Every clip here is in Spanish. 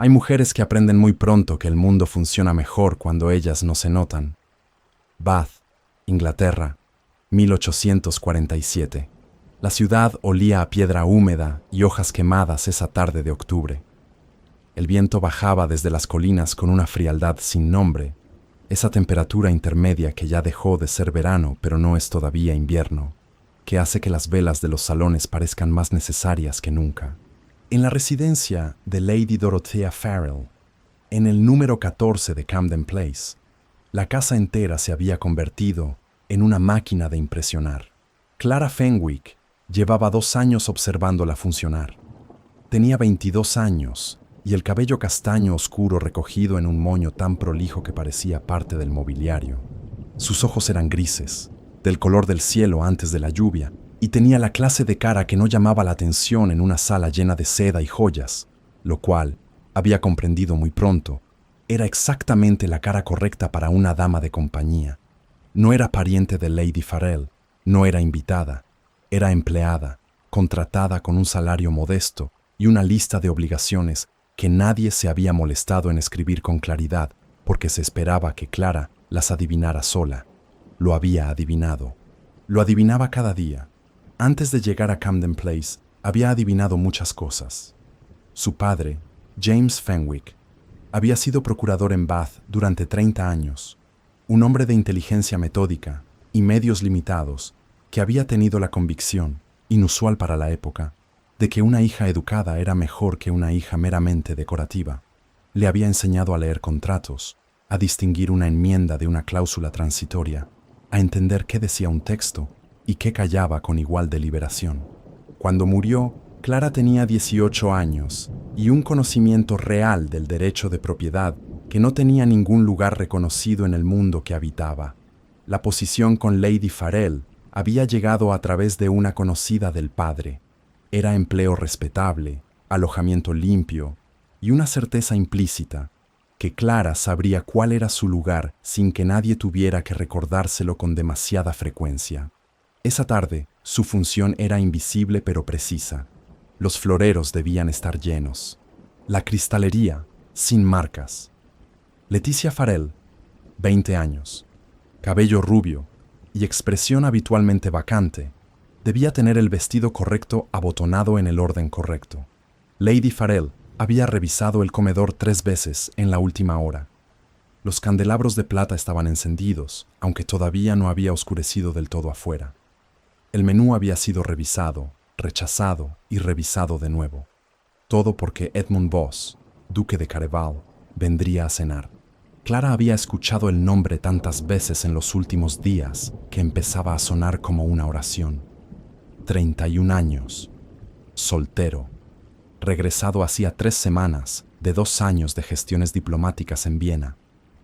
Hay mujeres que aprenden muy pronto que el mundo funciona mejor cuando ellas no se notan. Bath, Inglaterra, 1847. La ciudad olía a piedra húmeda y hojas quemadas esa tarde de octubre. El viento bajaba desde las colinas con una frialdad sin nombre, esa temperatura intermedia que ya dejó de ser verano pero no es todavía invierno, que hace que las velas de los salones parezcan más necesarias que nunca. En la residencia de Lady Dorothea Farrell, en el número 14 de Camden Place, la casa entera se había convertido en una máquina de impresionar. Clara Fenwick llevaba 2 años observándola funcionar. Tenía 22 años y el cabello castaño oscuro recogido en un moño tan prolijo que parecía parte del mobiliario. Sus ojos eran grises, del color del cielo antes de la lluvia, y tenía la clase de cara que no llamaba la atención en una sala llena de seda y joyas, lo cual, había comprendido muy pronto, era exactamente la cara correcta para una dama de compañía. No era pariente de Lady Farrell, no era invitada, era empleada, contratada con un salario modesto y una lista de obligaciones que nadie se había molestado en escribir con claridad porque se esperaba que Clara las adivinara sola. Lo había adivinado. Lo adivinaba cada día. Antes de llegar a Camden Place, había adivinado muchas cosas. Su padre, James Fenwick, había sido procurador en Bath durante 30 años, un hombre de inteligencia metódica y medios limitados que había tenido la convicción, inusual para la época, de que una hija educada era mejor que una hija meramente decorativa. Le había enseñado a leer contratos, a distinguir una enmienda de una cláusula transitoria, a entender qué decía un texto y qué callaba con igual deliberación. Cuando murió, Clara tenía 18 años y un conocimiento real del derecho de propiedad que no tenía ningún lugar reconocido en el mundo que habitaba. La posición con Lady Farrell había llegado a través de una conocida del padre. Era empleo respetable, alojamiento limpio y una certeza implícita, que Clara sabría cuál era su lugar sin que nadie tuviera que recordárselo con demasiada frecuencia. Esa tarde, su función era invisible pero precisa. Los floreros debían estar llenos. La cristalería, sin marcas. Leticia Farrell, 20 años, cabello rubio y expresión habitualmente vacante, debía tener el vestido correcto abotonado en el orden correcto. Lady Farrell había revisado el comedor 3 veces en la última hora. Los candelabros de plata estaban encendidos, aunque todavía no había oscurecido del todo afuera. El menú había sido revisado, rechazado y revisado de nuevo. Todo porque Edmund Voss, duque de Careval, vendría a cenar. Clara había escuchado el nombre tantas veces en los últimos días que empezaba a sonar como una oración. 31 años, soltero, regresado hacía 3 semanas de 2 años de gestiones diplomáticas en Viena.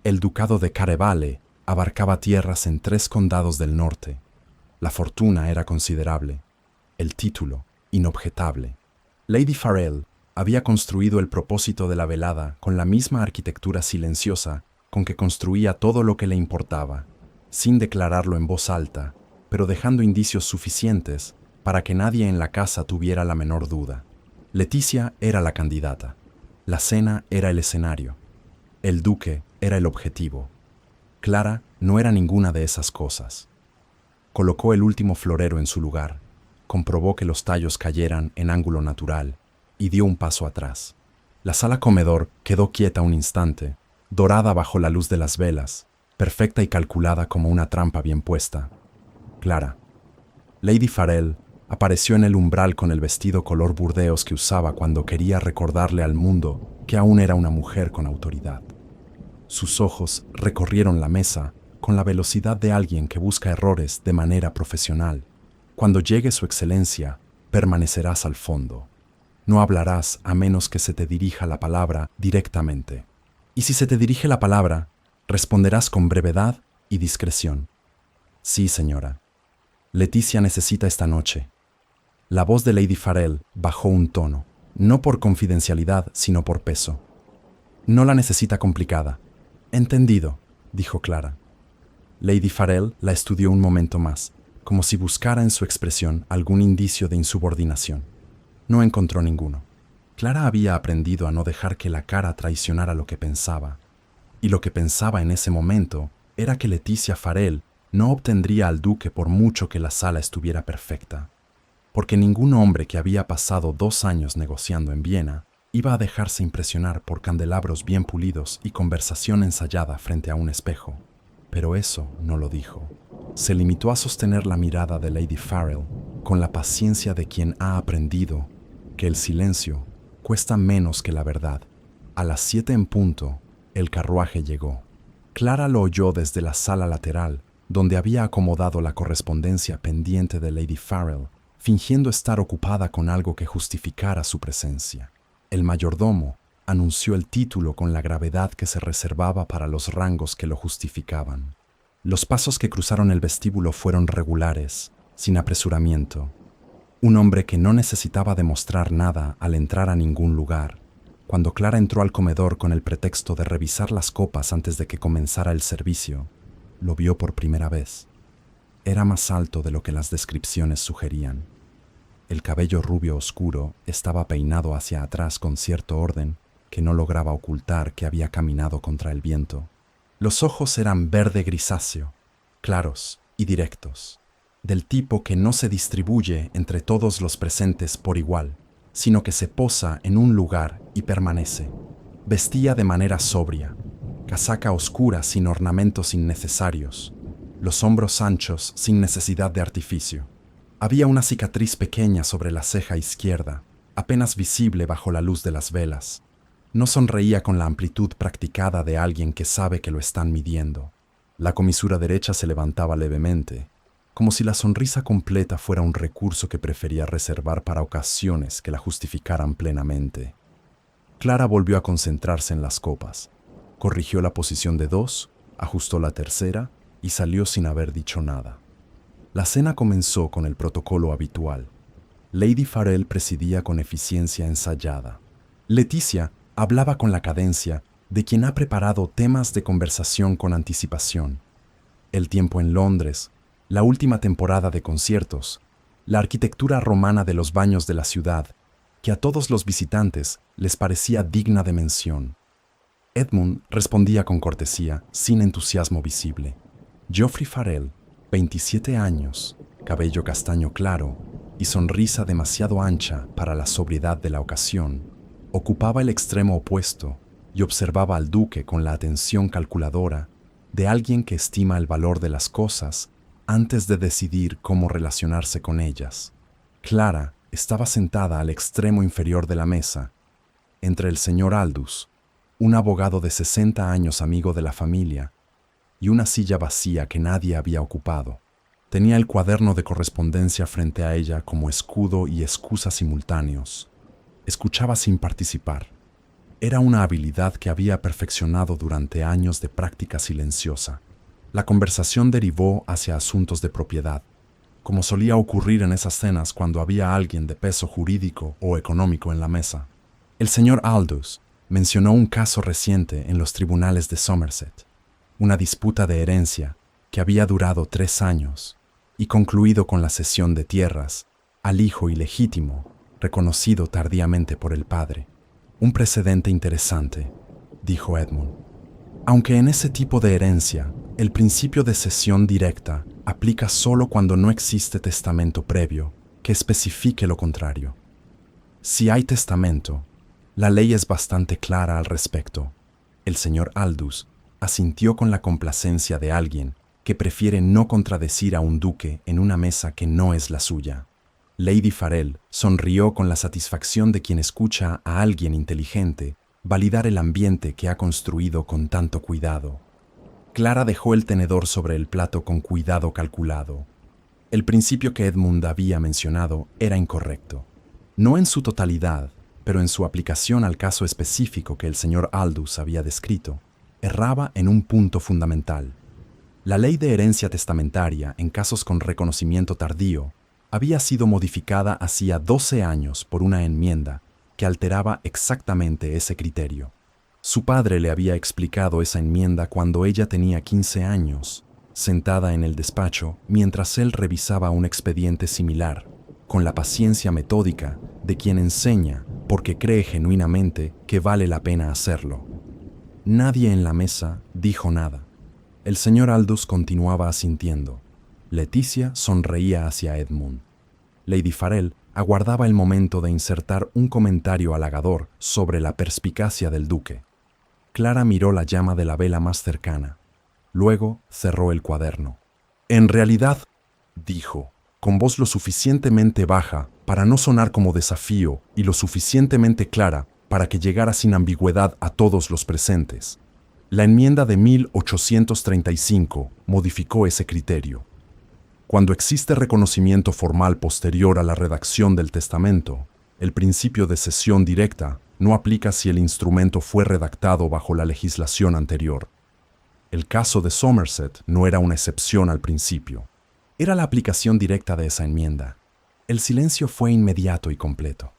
El ducado de Carevale abarcaba tierras en 3 condados del norte. La fortuna era considerable, el título inobjetable. Lady Farrell había construido el propósito de la velada con la misma arquitectura silenciosa con que construía todo lo que le importaba, sin declararlo en voz alta, pero dejando indicios suficientes para que nadie en la casa tuviera la menor duda. Leticia era la candidata, la cena era el escenario, el duque era el objetivo. Clara no era ninguna de esas cosas. Colocó el último florero en su lugar, comprobó que los tallos cayeran en ángulo natural y dio un paso atrás. La sala comedor quedó quieta un instante, dorada bajo la luz de las velas, perfecta y calculada como una trampa bien puesta. Clara. Lady Farrell apareció en el umbral con el vestido color burdeos que usaba cuando quería recordarle al mundo que aún era una mujer con autoridad. Sus ojos recorrieron la mesa con la velocidad de alguien que busca errores de manera profesional. Cuando llegue su excelencia, permanecerás al fondo. No hablarás a menos que se te dirija la palabra directamente. Y si se te dirige la palabra, responderás con brevedad y discreción. Sí, señora. Leticia necesita esta noche. La voz de Lady Farrell bajó un tono, no por confidencialidad, sino por peso. No la necesita complicada. Entendido, dijo Clara. Lady Farrell la estudió un momento más, como si buscara en su expresión algún indicio de insubordinación. No encontró ninguno. Clara había aprendido a no dejar que la cara traicionara lo que pensaba. Y lo que pensaba en ese momento era que Leticia Farrell no obtendría al duque por mucho que la sala estuviera perfecta. Porque ningún hombre que había pasado 2 años negociando en Viena iba a dejarse impresionar por candelabros bien pulidos y conversación ensayada frente a un espejo. Pero eso no lo dijo. Se limitó a sostener la mirada de Lady Farrell con la paciencia de quien ha aprendido que el silencio cuesta menos que la verdad. A las 7 en punto, el carruaje llegó. Clara lo oyó desde la sala lateral, donde había acomodado la correspondencia pendiente de Lady Farrell, fingiendo estar ocupada con algo que justificara su presencia. El mayordomo anunció el título con la gravedad que se reservaba para los rangos que lo justificaban. Los pasos que cruzaron el vestíbulo fueron regulares, sin apresuramiento. Un hombre que no necesitaba demostrar nada al entrar a ningún lugar. Cuando Clara entró al comedor con el pretexto de revisar las copas antes de que comenzara el servicio, lo vio por primera vez. Era más alto de lo que las descripciones sugerían. El cabello rubio oscuro estaba peinado hacia atrás con cierto orden que no lograba ocultar que había caminado contra el viento. Los ojos eran verde grisáceo, claros y directos, del tipo que no se distribuye entre todos los presentes por igual, sino que se posa en un lugar y permanece. Vestía de manera sobria, casaca oscura sin ornamentos innecesarios, los hombros anchos sin necesidad de artificio. Había una cicatriz pequeña sobre la ceja izquierda, apenas visible bajo la luz de las velas. No sonreía con la amplitud practicada de alguien que sabe que lo están midiendo. La comisura derecha se levantaba levemente, como si la sonrisa completa fuera un recurso que prefería reservar para ocasiones que la justificaran plenamente. Clara volvió a concentrarse en las copas. Corrigió la posición de 2, ajustó la tercera y salió sin haber dicho nada. La cena comenzó con el protocolo habitual. Lady Farrell presidía con eficiencia ensayada. Leticia hablaba con la cadencia de quien ha preparado temas de conversación con anticipación. El tiempo en Londres, la última temporada de conciertos, la arquitectura romana de los baños de la ciudad, que a todos los visitantes les parecía digna de mención. Edmund respondía con cortesía, sin entusiasmo visible. Geoffrey Farrell, 27 años, cabello castaño claro y sonrisa demasiado ancha para la sobriedad de la ocasión, ocupaba el extremo opuesto y observaba al duque con la atención calculadora de alguien que estima el valor de las cosas antes de decidir cómo relacionarse con ellas. Clara estaba sentada al extremo inferior de la mesa, entre el señor Aldous, un abogado de 60 años amigo de la familia, y una silla vacía que nadie había ocupado. Tenía el cuaderno de correspondencia frente a ella como escudo y excusa simultáneos. Escuchaba sin participar. Era una habilidad que había perfeccionado durante años de práctica silenciosa. La conversación derivó hacia asuntos de propiedad, como solía ocurrir en esas cenas cuando había alguien de peso jurídico o económico en la mesa. El señor Aldous mencionó un caso reciente en los tribunales de Somerset, una disputa de herencia que había durado 3 años y concluido con la cesión de tierras al hijo ilegítimo, reconocido tardíamente por el padre. Un precedente interesante, dijo Edmund. Aunque en ese tipo de herencia, el principio de cesión directa aplica solo cuando no existe testamento previo que especifique lo contrario. Si hay testamento, la ley es bastante clara al respecto. El señor Aldous asintió con la complacencia de alguien que prefiere no contradecir a un duque en una mesa que no es la suya. Lady Farrell sonrió con la satisfacción de quien escucha a alguien inteligente validar el ambiente que ha construido con tanto cuidado. Clara dejó el tenedor sobre el plato con cuidado calculado. El principio que Edmund había mencionado era incorrecto. No en su totalidad, pero en su aplicación al caso específico que el señor Aldous había descrito, erraba en un punto fundamental. La ley de herencia testamentaria en casos con reconocimiento tardío había sido modificada hacía 12 años por una enmienda que alteraba exactamente ese criterio. Su padre le había explicado esa enmienda cuando ella tenía 15 años, sentada en el despacho mientras él revisaba un expediente similar, con la paciencia metódica de quien enseña porque cree genuinamente que vale la pena hacerlo. Nadie en la mesa dijo nada. El señor Aldous continuaba asintiendo. Leticia sonreía hacia Edmund. Lady Farrell aguardaba el momento de insertar un comentario halagador sobre la perspicacia del duque. Clara miró la llama de la vela más cercana. Luego cerró el cuaderno. En realidad, dijo, con voz lo suficientemente baja para no sonar como desafío y lo suficientemente clara para que llegara sin ambigüedad a todos los presentes. La enmienda de 1835 modificó ese criterio. Cuando existe reconocimiento formal posterior a la redacción del testamento, el principio de cesión directa no aplica si el instrumento fue redactado bajo la legislación anterior. El caso de Somerset no era una excepción al principio. Era la aplicación directa de esa enmienda. El silencio fue inmediato y completo.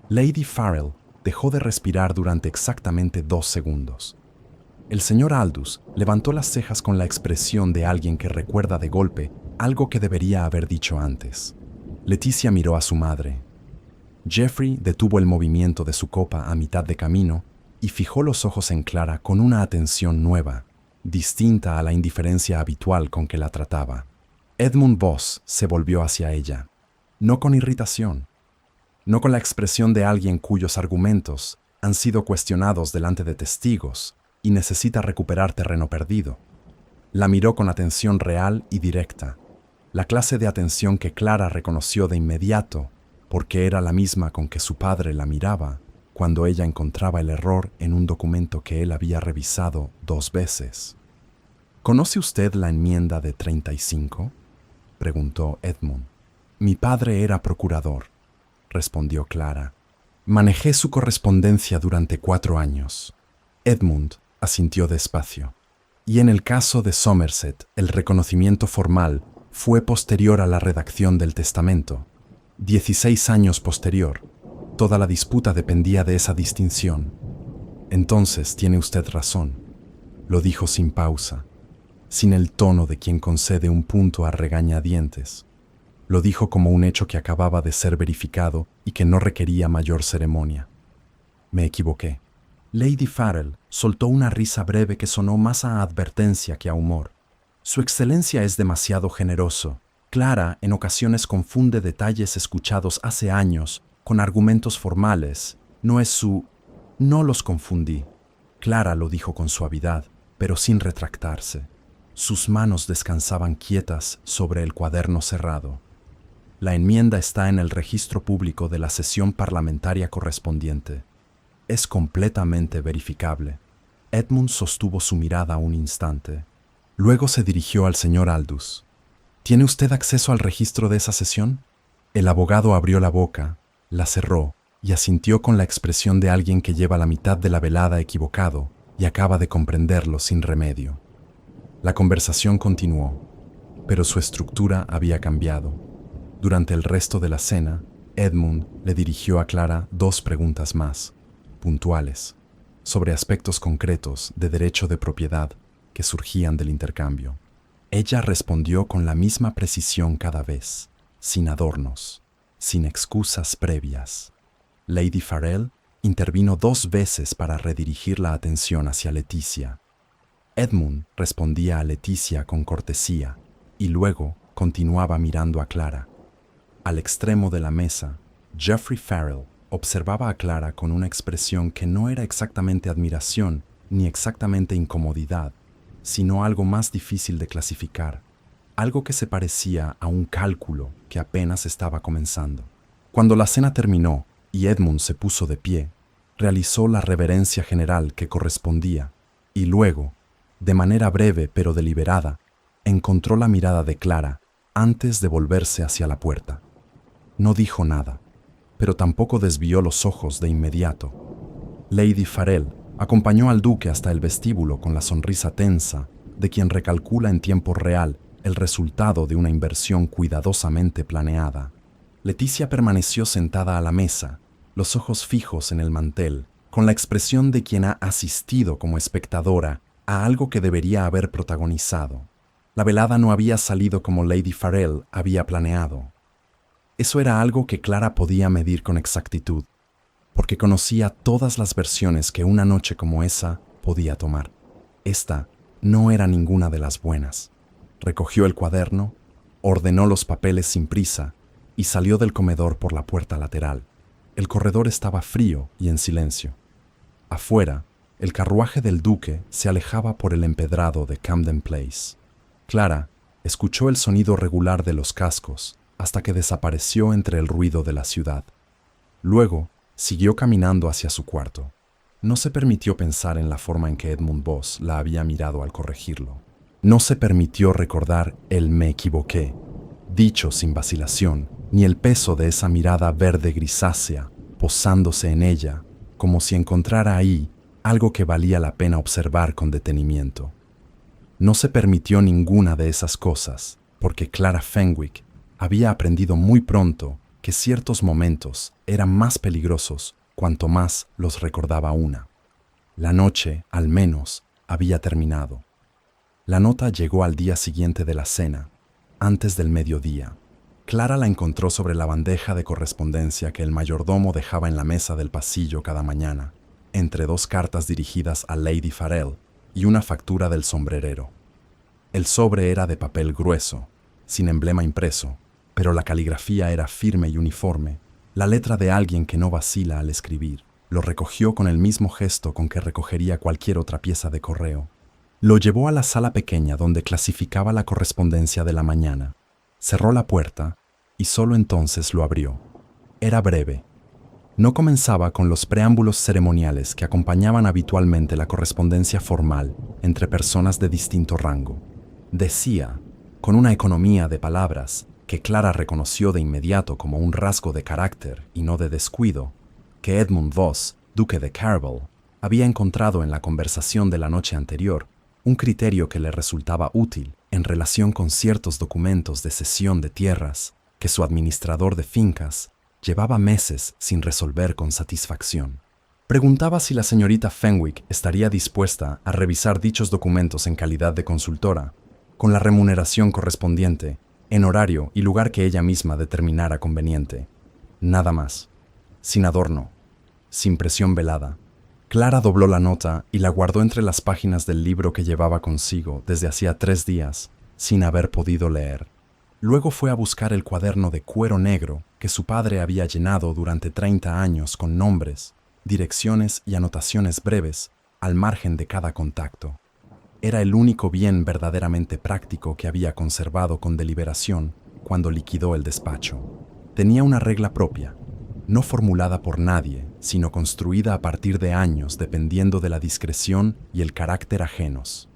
Lady Farrell dejó de respirar durante exactamente 2 segundos. El señor Aldous levantó las cejas con la expresión de alguien que recuerda de golpe algo que debería haber dicho antes. Leticia miró a su madre. Geoffrey detuvo el movimiento de su copa a mitad de camino y fijó los ojos en Clara con una atención nueva, distinta a la indiferencia habitual con que la trataba. Edmund Voss se volvió hacia ella, no con irritación, no con la expresión de alguien cuyos argumentos han sido cuestionados delante de testigos y necesita recuperar terreno perdido. La miró con atención real y directa, la clase de atención que Clara reconoció de inmediato, porque era la misma con que su padre la miraba cuando ella encontraba el error en un documento que él había revisado 2 veces. ¿Conoce usted la enmienda de 35? Preguntó Edmund. Mi padre era procurador, respondió Clara. Manejé su correspondencia durante 4 años. Edmund asintió despacio. Y en el caso de Somerset, el reconocimiento formal fue posterior a la redacción del testamento. 16 años posterior. Toda la disputa dependía de esa distinción. Entonces tiene usted razón, lo dijo sin pausa, sin el tono de quien concede un punto a regañadientes. Lo dijo como un hecho que acababa de ser verificado y que no requería mayor ceremonia. Me equivoqué. Lady Farrell soltó una risa breve que sonó más a advertencia que a humor. Su excelencia es demasiado generoso. Clara en ocasiones confunde detalles escuchados hace años con argumentos formales. No es su... No los confundí. Clara lo dijo con suavidad, pero sin retractarse. Sus manos descansaban quietas sobre el cuaderno cerrado. La enmienda está en el registro público de la sesión parlamentaria correspondiente. Es completamente verificable. Edmund sostuvo su mirada un instante. Luego se dirigió al señor Aldous. ¿Tiene usted acceso al registro de esa sesión? El abogado abrió la boca, la cerró y asintió con la expresión de alguien que lleva la mitad de la velada equivocado y acaba de comprenderlo sin remedio. La conversación continuó, pero su estructura había cambiado. Durante el resto de la cena, Edmund le dirigió a Clara 2 preguntas más, puntuales, sobre aspectos concretos de derecho de propiedad que surgían del intercambio. Ella respondió con la misma precisión cada vez, sin adornos, sin excusas previas. Lady Farrell intervino 2 veces para redirigir la atención hacia Leticia. Edmund respondía a Leticia con cortesía y luego continuaba mirando a Clara. Al extremo de la mesa, Geoffrey Farrell observaba a Clara con una expresión que no era exactamente admiración ni exactamente incomodidad, sino algo más difícil de clasificar, algo que se parecía a un cálculo que apenas estaba comenzando. Cuando la cena terminó y Edmund se puso de pie, realizó la reverencia general que correspondía y luego, de manera breve pero deliberada, encontró la mirada de Clara antes de volverse hacia la puerta. No dijo nada, pero tampoco desvió los ojos de inmediato. Lady Farrell acompañó al duque hasta el vestíbulo con la sonrisa tensa de quien recalcula en tiempo real el resultado de una inversión cuidadosamente planeada. Leticia permaneció sentada a la mesa, los ojos fijos en el mantel, con la expresión de quien ha asistido como espectadora a algo que debería haber protagonizado. La velada no había salido como Lady Farrell había planeado. Eso era algo que Clara podía medir con exactitud, porque conocía todas las versiones que una noche como esa podía tomar. Esta no era ninguna de las buenas. Recogió el cuaderno, ordenó los papeles sin prisa y salió del comedor por la puerta lateral. El corredor estaba frío y en silencio. Afuera, el carruaje del duque se alejaba por el empedrado de Camden Place. Clara escuchó el sonido regular de los cascos hasta que desapareció entre el ruido de la ciudad. Luego, siguió caminando hacia su cuarto. No se permitió pensar en la forma en que Edmund Voss la había mirado al corregirlo. No se permitió recordar el «me equivoqué», dicho sin vacilación, ni el peso de esa mirada verde grisácea posándose en ella, como si encontrara ahí algo que valía la pena observar con detenimiento. No se permitió ninguna de esas cosas, porque Clara Fenwick había aprendido muy pronto que ciertos momentos eran más peligrosos cuanto más los recordaba una. La noche, al menos, había terminado. La nota llegó al día siguiente de la cena, antes del mediodía. Clara la encontró sobre la bandeja de correspondencia que el mayordomo dejaba en la mesa del pasillo cada mañana, entre dos cartas dirigidas a Lady Farrell y una factura del sombrerero. El sobre era de papel grueso, sin emblema impreso, pero la caligrafía era firme y uniforme, la letra de alguien que no vacila al escribir. Lo recogió con el mismo gesto con que recogería cualquier otra pieza de correo. Lo llevó a la sala pequeña donde clasificaba la correspondencia de la mañana. Cerró la puerta y solo entonces lo abrió. Era breve. No comenzaba con los preámbulos ceremoniales que acompañaban habitualmente la correspondencia formal entre personas de distinto rango. Decía, con una economía de palabras que Clara reconoció de inmediato como un rasgo de carácter y no de descuido, que Edmund Voss, duque de Caraval, había encontrado en la conversación de la noche anterior un criterio que le resultaba útil en relación con ciertos documentos de cesión de tierras que su administrador de fincas llevaba meses sin resolver con satisfacción. Preguntaba si la señorita Fenwick estaría dispuesta a revisar dichos documentos en calidad de consultora, con la remuneración correspondiente, en horario y lugar que ella misma determinara conveniente. Nada más. Sin adorno, sin presión velada. Clara dobló la nota y la guardó entre las páginas del libro que llevaba consigo desde hacía 3 días, sin haber podido leer. Luego fue a buscar el cuaderno de cuero negro que su padre había llenado durante 30 años con nombres, direcciones y anotaciones breves al margen de cada contacto. Era el único bien verdaderamente práctico que había conservado con deliberación cuando liquidó el despacho. Tenía una regla propia, no formulada por nadie, sino construida a partir de años dependiendo de la discreción y el carácter ajenos.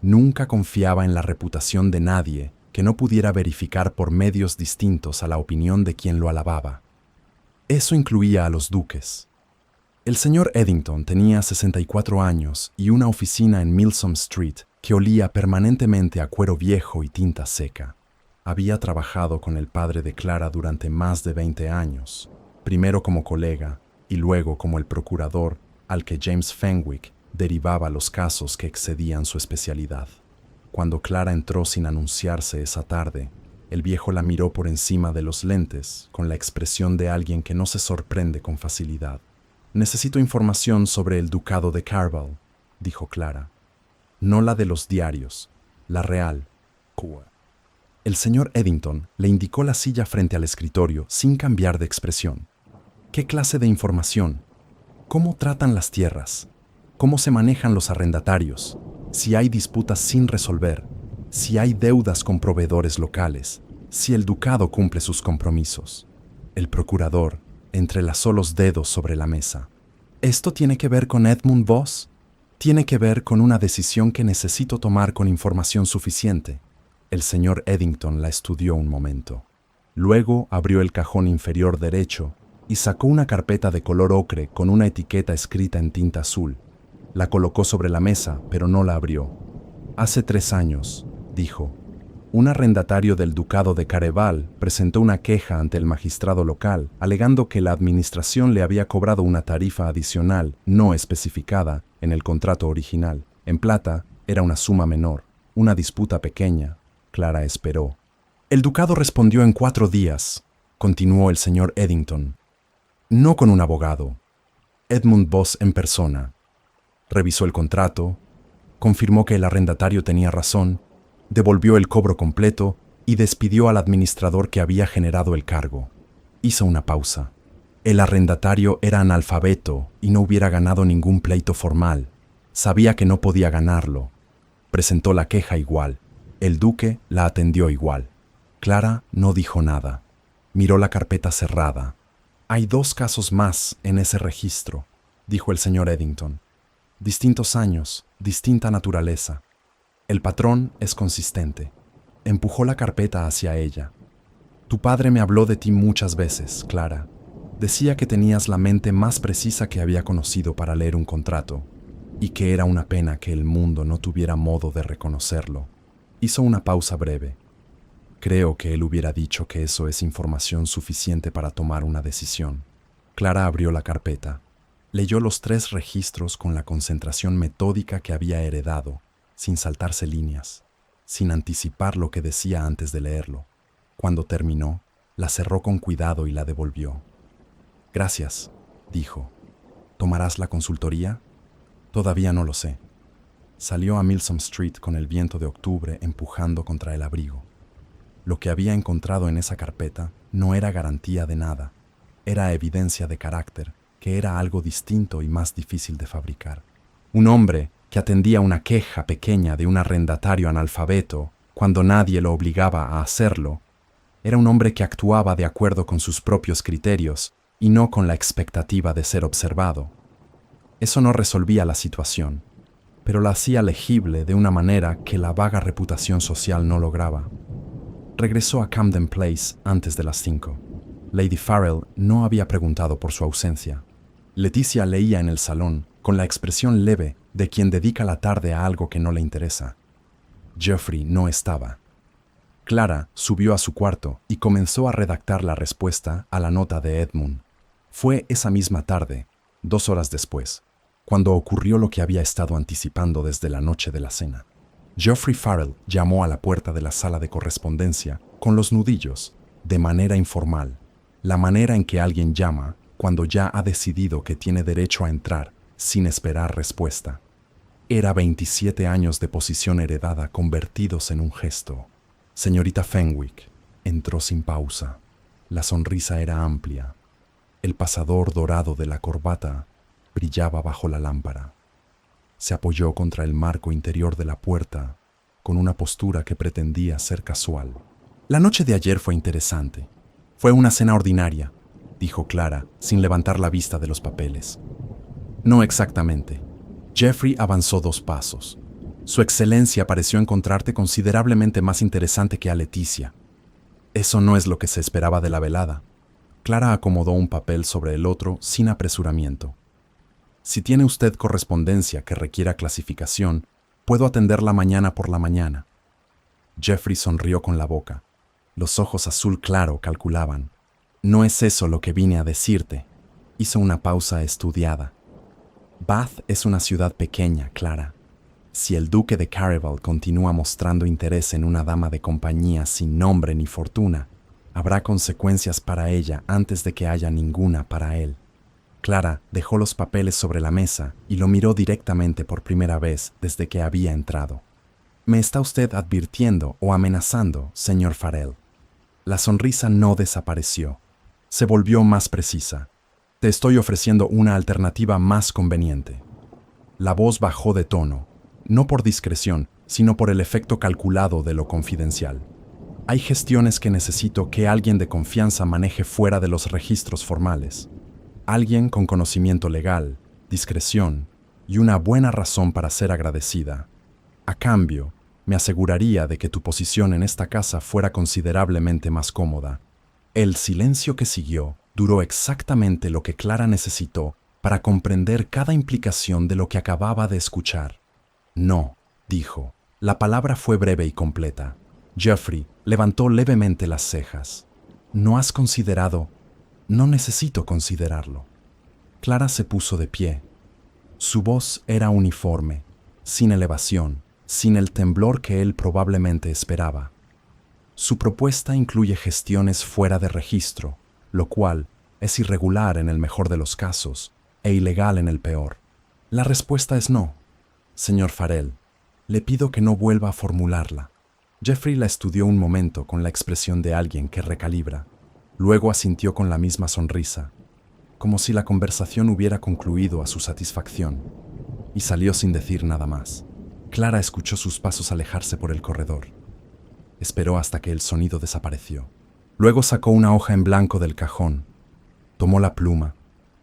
Nunca confiaba en la reputación de nadie que no pudiera verificar por medios distintos a la opinión de quien lo alababa. Eso incluía a los duques. El señor Eddington tenía 64 años y una oficina en Milsom Street que olía permanentemente a cuero viejo y tinta seca. Había trabajado con el padre de Clara durante más de 20 años, primero como colega y luego como el procurador al que James Fenwick derivaba los casos que excedían su especialidad. Cuando Clara entró sin anunciarse esa tarde, el viejo la miró por encima de los lentes con la expresión de alguien que no se sorprende con facilidad. «Necesito información sobre el ducado de Caraval», dijo Clara. «No la de los diarios, la real». El señor Eddington le indicó la silla frente al escritorio sin cambiar de expresión. ¿Qué clase de información? ¿Cómo tratan las tierras? ¿Cómo se manejan los arrendatarios? Si hay disputas sin resolver, si hay deudas con proveedores locales, si el ducado cumple sus compromisos. El procurador entrelazó los dedos sobre la mesa. ¿Esto tiene que ver con Edmund Voss? Tiene que ver con una decisión que necesito tomar con información suficiente. El señor Eddington la estudió un momento. Luego abrió el cajón inferior derecho y sacó una carpeta de color ocre con una etiqueta escrita en tinta azul. La colocó sobre la mesa, pero no la abrió. «Hace 3 años», dijo, «un arrendatario del ducado de Caraval presentó una queja ante el magistrado local, alegando que la administración le había cobrado una tarifa adicional no especificada en el contrato original. En plata era una suma menor, una disputa pequeña». Clara esperó. «El ducado respondió en 4 días», continuó el señor Eddington. No con un abogado. Edmund Voss en persona. Revisó el contrato, confirmó que el arrendatario tenía razón, devolvió el cobro completo y despidió al administrador que había generado el cargo. Hizo una pausa. El arrendatario era analfabeto y no hubiera ganado ningún pleito formal. Sabía que no podía ganarlo. Presentó la queja igual. El duque la atendió igual. Clara no dijo nada. Miró la carpeta cerrada. «Hay 2 casos más en ese registro», dijo el señor Eddington. «Distintos años, distinta naturaleza. El patrón es consistente». Empujó la carpeta hacia ella. «Tu padre me habló de ti muchas veces, Clara. Decía que tenías la mente más precisa que había conocido para leer un contrato, y que era una pena que el mundo no tuviera modo de reconocerlo». Hizo una pausa breve. Creo que él hubiera dicho que eso es información suficiente para tomar una decisión. Clara abrió la carpeta. Leyó los 3 registros con la concentración metódica que había heredado, sin saltarse líneas, sin anticipar lo que decía antes de leerlo. Cuando terminó, la cerró con cuidado y la devolvió. «Gracias», dijo. «¿Tomarás la consultoría?» «Todavía no lo sé». Salió a Milsom Street con el viento de octubre empujando contra el abrigo. Lo que había encontrado en esa carpeta no era garantía de nada. Era evidencia de carácter, que era algo distinto y más difícil de fabricar. Un hombre que atendía una queja pequeña de un arrendatario analfabeto cuando nadie lo obligaba a hacerlo, era un hombre que actuaba de acuerdo con sus propios criterios y no con la expectativa de ser observado. Eso no resolvía la situación, pero la hacía legible de una manera que la vaga reputación social no lograba. Regresó a Camden Place antes de las 5. Lady Farrell no había preguntado por su ausencia. Leticia leía en el salón, con la expresión leve de quien dedica la tarde a algo que no le interesa. Geoffrey no estaba. Clara subió a su cuarto y comenzó a redactar la respuesta a la nota de Edmund. Fue esa misma tarde, 2 horas después, cuando ocurrió lo que había estado anticipando desde la noche de la cena. Geoffrey Farrell llamó a la puerta de la sala de correspondencia con los nudillos, de manera informal, la manera en que alguien llama cuando ya ha decidido que tiene derecho a entrar sin esperar respuesta. Era 27 años de posición heredada convertidos en un gesto. Señorita Fenwick entró sin pausa. La sonrisa era amplia. El pasador dorado de la corbata brillaba bajo la lámpara. Se apoyó contra el marco interior de la puerta con una postura que pretendía ser casual. «La noche de ayer fue interesante. Fue una cena ordinaria», dijo Clara, sin levantar la vista de los papeles. «No exactamente». Geoffrey avanzó 2 pasos. «Su excelencia pareció encontrarte considerablemente más interesante que a Leticia». «Eso no es lo que se esperaba de la velada». Clara acomodó un papel sobre el otro sin apresuramiento. «Si tiene usted correspondencia que requiera clasificación, puedo atenderla mañana por la mañana». Geoffrey sonrió con la boca. Los ojos azul claro calculaban. «No es eso lo que vine a decirte». Hizo una pausa estudiada. «Bath es una ciudad pequeña, Clara. Si el duque de Caraval continúa mostrando interés en una dama de compañía sin nombre ni fortuna, habrá consecuencias para ella antes de que haya ninguna para él». Clara dejó los papeles sobre la mesa y lo miró directamente por primera vez desde que había entrado. «¿Me está usted advirtiendo o amenazando, señor Farrell?» La sonrisa no desapareció. Se volvió más precisa. «Te estoy ofreciendo una alternativa más conveniente». La voz bajó de tono, no por discreción, sino por el efecto calculado de lo confidencial. «Hay gestiones que necesito que alguien de confianza maneje fuera de los registros formales. Alguien con conocimiento legal, discreción y una buena razón para ser agradecida. A cambio, me aseguraría de que tu posición en esta casa fuera considerablemente más cómoda». El silencio que siguió duró exactamente lo que Clara necesitó para comprender cada implicación de lo que acababa de escuchar. «No», dijo. La palabra fue breve y completa. Geoffrey levantó levemente las cejas. «¿No has considerado?» «No necesito considerarlo». Clara se puso de pie. Su voz era uniforme, sin elevación, sin el temblor que él probablemente esperaba. Su propuesta incluye gestiones fuera de registro, lo cual es irregular en el mejor de los casos e ilegal en el peor. La respuesta es no. Señor Farrell, le pido que no vuelva a formularla. Jeffrey la estudió un momento con la expresión de alguien que recalibra. Luego asintió con la misma sonrisa, como si la conversación hubiera concluido a su satisfacción, y salió sin decir nada más. Clara escuchó sus pasos alejarse por el corredor. Esperó hasta que el sonido desapareció. Luego sacó una hoja en blanco del cajón, tomó la pluma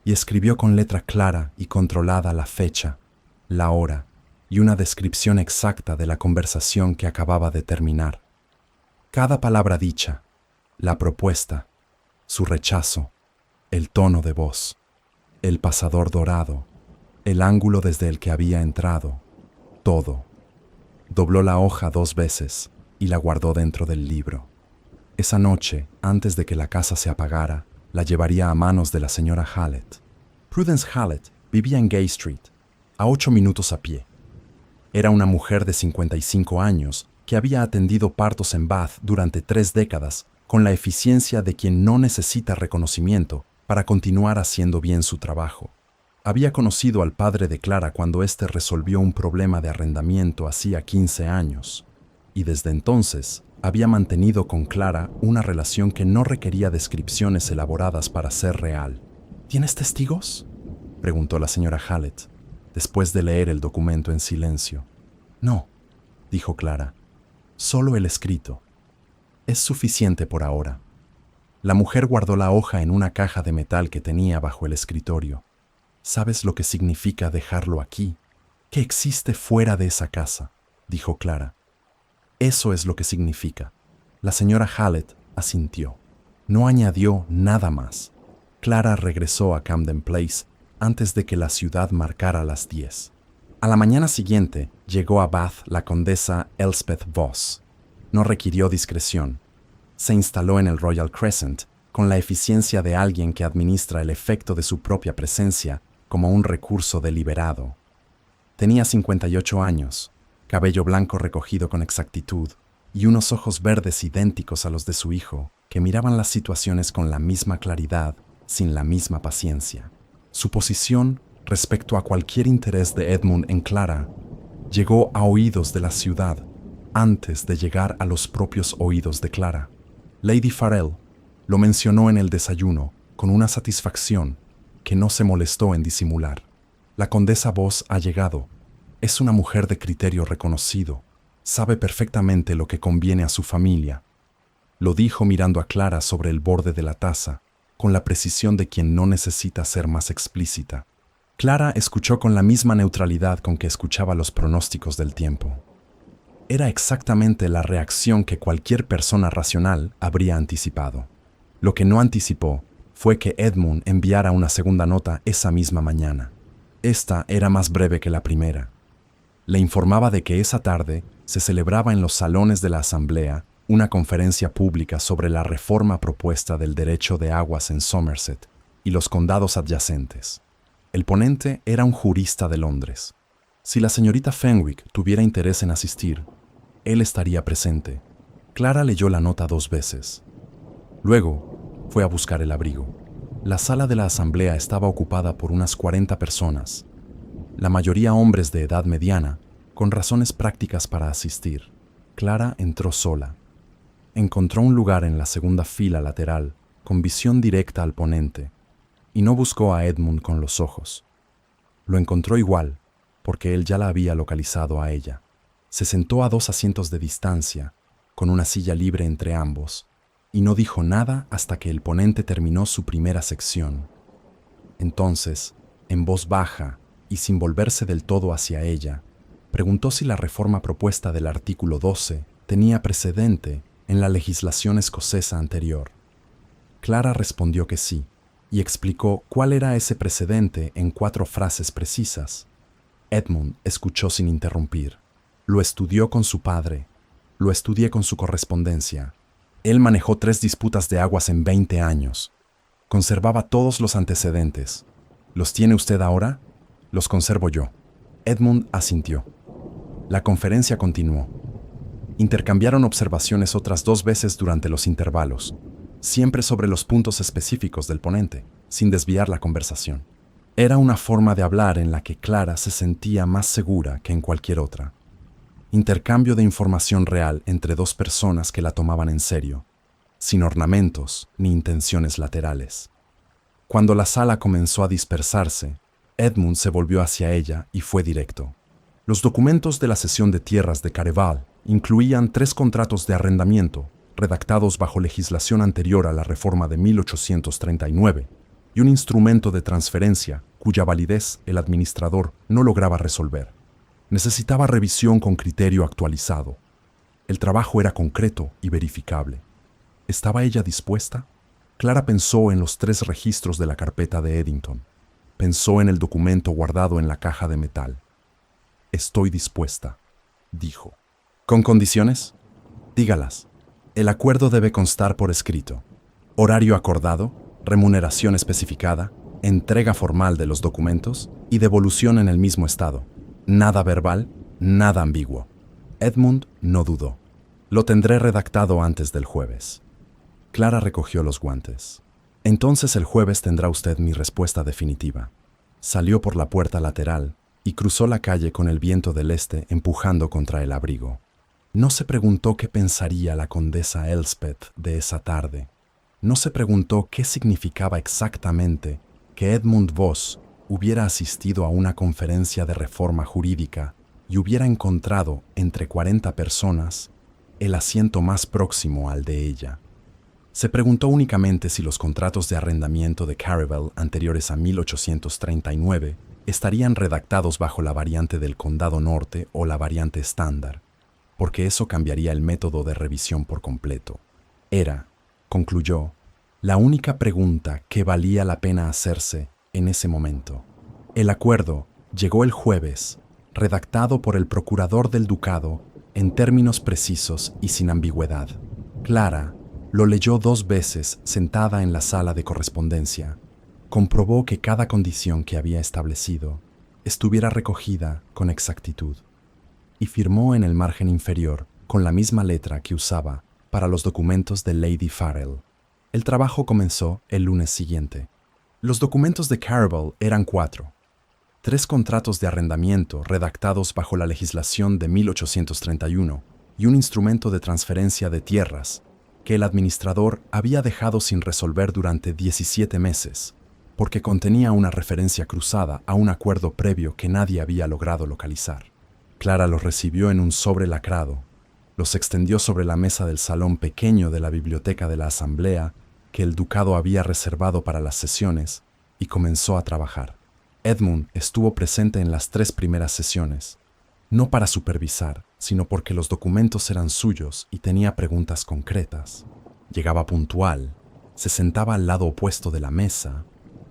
y escribió con letra clara y controlada la fecha, la hora y una descripción exacta de la conversación que acababa de terminar. Cada palabra dicha, la propuesta, su rechazo, el tono de voz, el pasador dorado, el ángulo desde el que había entrado, todo. Dobló la hoja 2 veces y la guardó dentro del libro. Esa noche, antes de que la casa se apagara, la llevaría a manos de la señora Hallett. Prudence Hallett vivía en Gay Street, a 8 minutos a pie. Era una mujer de 55 años que había atendido partos en Bath durante 3 décadas con la eficiencia de quien no necesita reconocimiento para continuar haciendo bien su trabajo. Había conocido al padre de Clara cuando éste resolvió un problema de arrendamiento hacía 15 años, y desde entonces había mantenido con Clara una relación que no requería descripciones elaboradas para ser real. ¿Tienes testigos?, preguntó la señora Hallett, después de leer el documento en silencio. No, dijo Clara, solo el escrito. Es suficiente por ahora. La mujer guardó la hoja en una caja de metal que tenía bajo el escritorio. ¿Sabes lo que significa dejarlo aquí? ¿Qué existe fuera de esa casa?, dijo Clara. Eso es lo que significa. La señora Hallett asintió. No añadió nada más. Clara regresó a Camden Place antes de que la ciudad marcara las 10. A la mañana siguiente llegó a Bath la condesa Elspeth Voss. No requirió discreción. Se instaló en el Royal Crescent con la eficiencia de alguien que administra el efecto de su propia presencia como un recurso deliberado. Tenía 58 años, cabello blanco recogido con exactitud y unos ojos verdes idénticos a los de su hijo, que miraban las situaciones con la misma claridad, sin la misma paciencia. Su posición respecto a cualquier interés de Edmund en Clara llegó a oídos de la ciudad antes de llegar a los propios oídos de Clara. Lady Farrell lo mencionó en el desayuno con una satisfacción que no se molestó en disimular. La condesa Voss ha llegado. Es una mujer de criterio reconocido. Sabe perfectamente lo que conviene a su familia. Lo dijo mirando a Clara sobre el borde de la taza, con la precisión de quien no necesita ser más explícita. Clara escuchó con la misma neutralidad con que escuchaba los pronósticos del tiempo. Era exactamente la reacción que cualquier persona racional habría anticipado. Lo que no anticipó fue que Edmund enviara una segunda nota esa misma mañana. Esta era más breve que la primera. Le informaba de que esa tarde se celebraba en los salones de la Asamblea una conferencia pública sobre la reforma propuesta del derecho de aguas en Somerset y los condados adyacentes. El ponente era un jurista de Londres. Si la señorita Fenwick tuviera interés en asistir, él estaría presente. Clara leyó la nota 2 veces. Luego fue a buscar el abrigo. La sala de la asamblea estaba ocupada por unas 40 personas, la mayoría hombres de edad mediana, con razones prácticas para asistir. Clara entró sola. Encontró un lugar en la segunda fila lateral, con visión directa al ponente, y no buscó a Edmund con los ojos. Lo encontró igual, porque él ya la había localizado a ella. Se sentó a 2 asientos de distancia, con una silla libre entre ambos, y no dijo nada hasta que el ponente terminó su primera sección. Entonces, en voz baja y sin volverse del todo hacia ella, preguntó si la reforma propuesta del artículo 12 tenía precedente en la legislación escocesa anterior. Clara respondió que sí, y explicó cuál era ese precedente en 4 frases precisas. Edmund escuchó sin interrumpir. Lo estudió con su padre. Lo estudié con su correspondencia. Él manejó 3 disputas de aguas en 20 años. Conservaba todos los antecedentes. ¿Los tiene usted ahora? Los conservo yo. Edmund asintió. La conferencia continuó. Intercambiaron observaciones otras 2 veces durante los intervalos, siempre sobre los puntos específicos del ponente, sin desviar la conversación. Era una forma de hablar en la que Clara se sentía más segura que en cualquier otra. Intercambio de información real entre dos personas que la tomaban en serio, sin ornamentos ni intenciones laterales. Cuando la sala comenzó a dispersarse, Edmund se volvió hacia ella y fue directo. Los documentos de la cesión de tierras de Careval incluían 3 contratos de arrendamiento, redactados bajo legislación anterior a la reforma de 1839, y un instrumento de transferencia cuya validez el administrador no lograba resolver. Necesitaba revisión con criterio actualizado. El trabajo era concreto y verificable. ¿Estaba ella dispuesta? Clara pensó en los 3 registros de la carpeta de Eddington. Pensó en el documento guardado en la caja de metal. «Estoy dispuesta», dijo. «¿Con condiciones?» «Dígalas. El acuerdo debe constar por escrito. Horario acordado, remuneración especificada, entrega formal de los documentos y devolución en el mismo estado. Nada verbal, nada ambiguo». Edmund no dudó. «Lo tendré redactado antes del jueves». Clara recogió los guantes. «Entonces el jueves tendrá usted mi respuesta definitiva». Salió por la puerta lateral y cruzó la calle con el viento del este empujando contra el abrigo. No se preguntó qué pensaría la condesa Elspeth de esa tarde. No se preguntó qué significaba exactamente que Edmund Voss hubiera asistido a una conferencia de reforma jurídica y hubiera encontrado entre 40 personas el asiento más próximo al de ella. Se preguntó únicamente si los contratos de arrendamiento de Carevel anteriores a 1839 estarían redactados bajo la variante del Condado Norte o la variante estándar, porque eso cambiaría el método de revisión por completo. Era, concluyó, la única pregunta que valía la pena hacerse en ese momento. El acuerdo llegó el jueves, redactado por el procurador del ducado en términos precisos y sin ambigüedad. Clara lo leyó 2 veces sentada en la sala de correspondencia. Comprobó que cada condición que había establecido estuviera recogida con exactitud y firmó en el margen inferior con la misma letra que usaba para los documentos de Lady Farrell. El trabajo comenzó el lunes siguiente. Los documentos de Carevel eran 4. 3 contratos de arrendamiento redactados bajo la legislación de 1831 y un instrumento de transferencia de tierras que el administrador había dejado sin resolver durante 17 meses, porque contenía una referencia cruzada a un acuerdo previo que nadie había logrado localizar. Clara los recibió en un sobre lacrado, los extendió sobre la mesa del salón pequeño de la biblioteca de la Asamblea que el ducado había reservado para las sesiones y comenzó a trabajar. Edmund estuvo presente en las 3 primeras sesiones, no para supervisar, sino porque los documentos eran suyos y tenía preguntas concretas. Llegaba puntual, se sentaba al lado opuesto de la mesa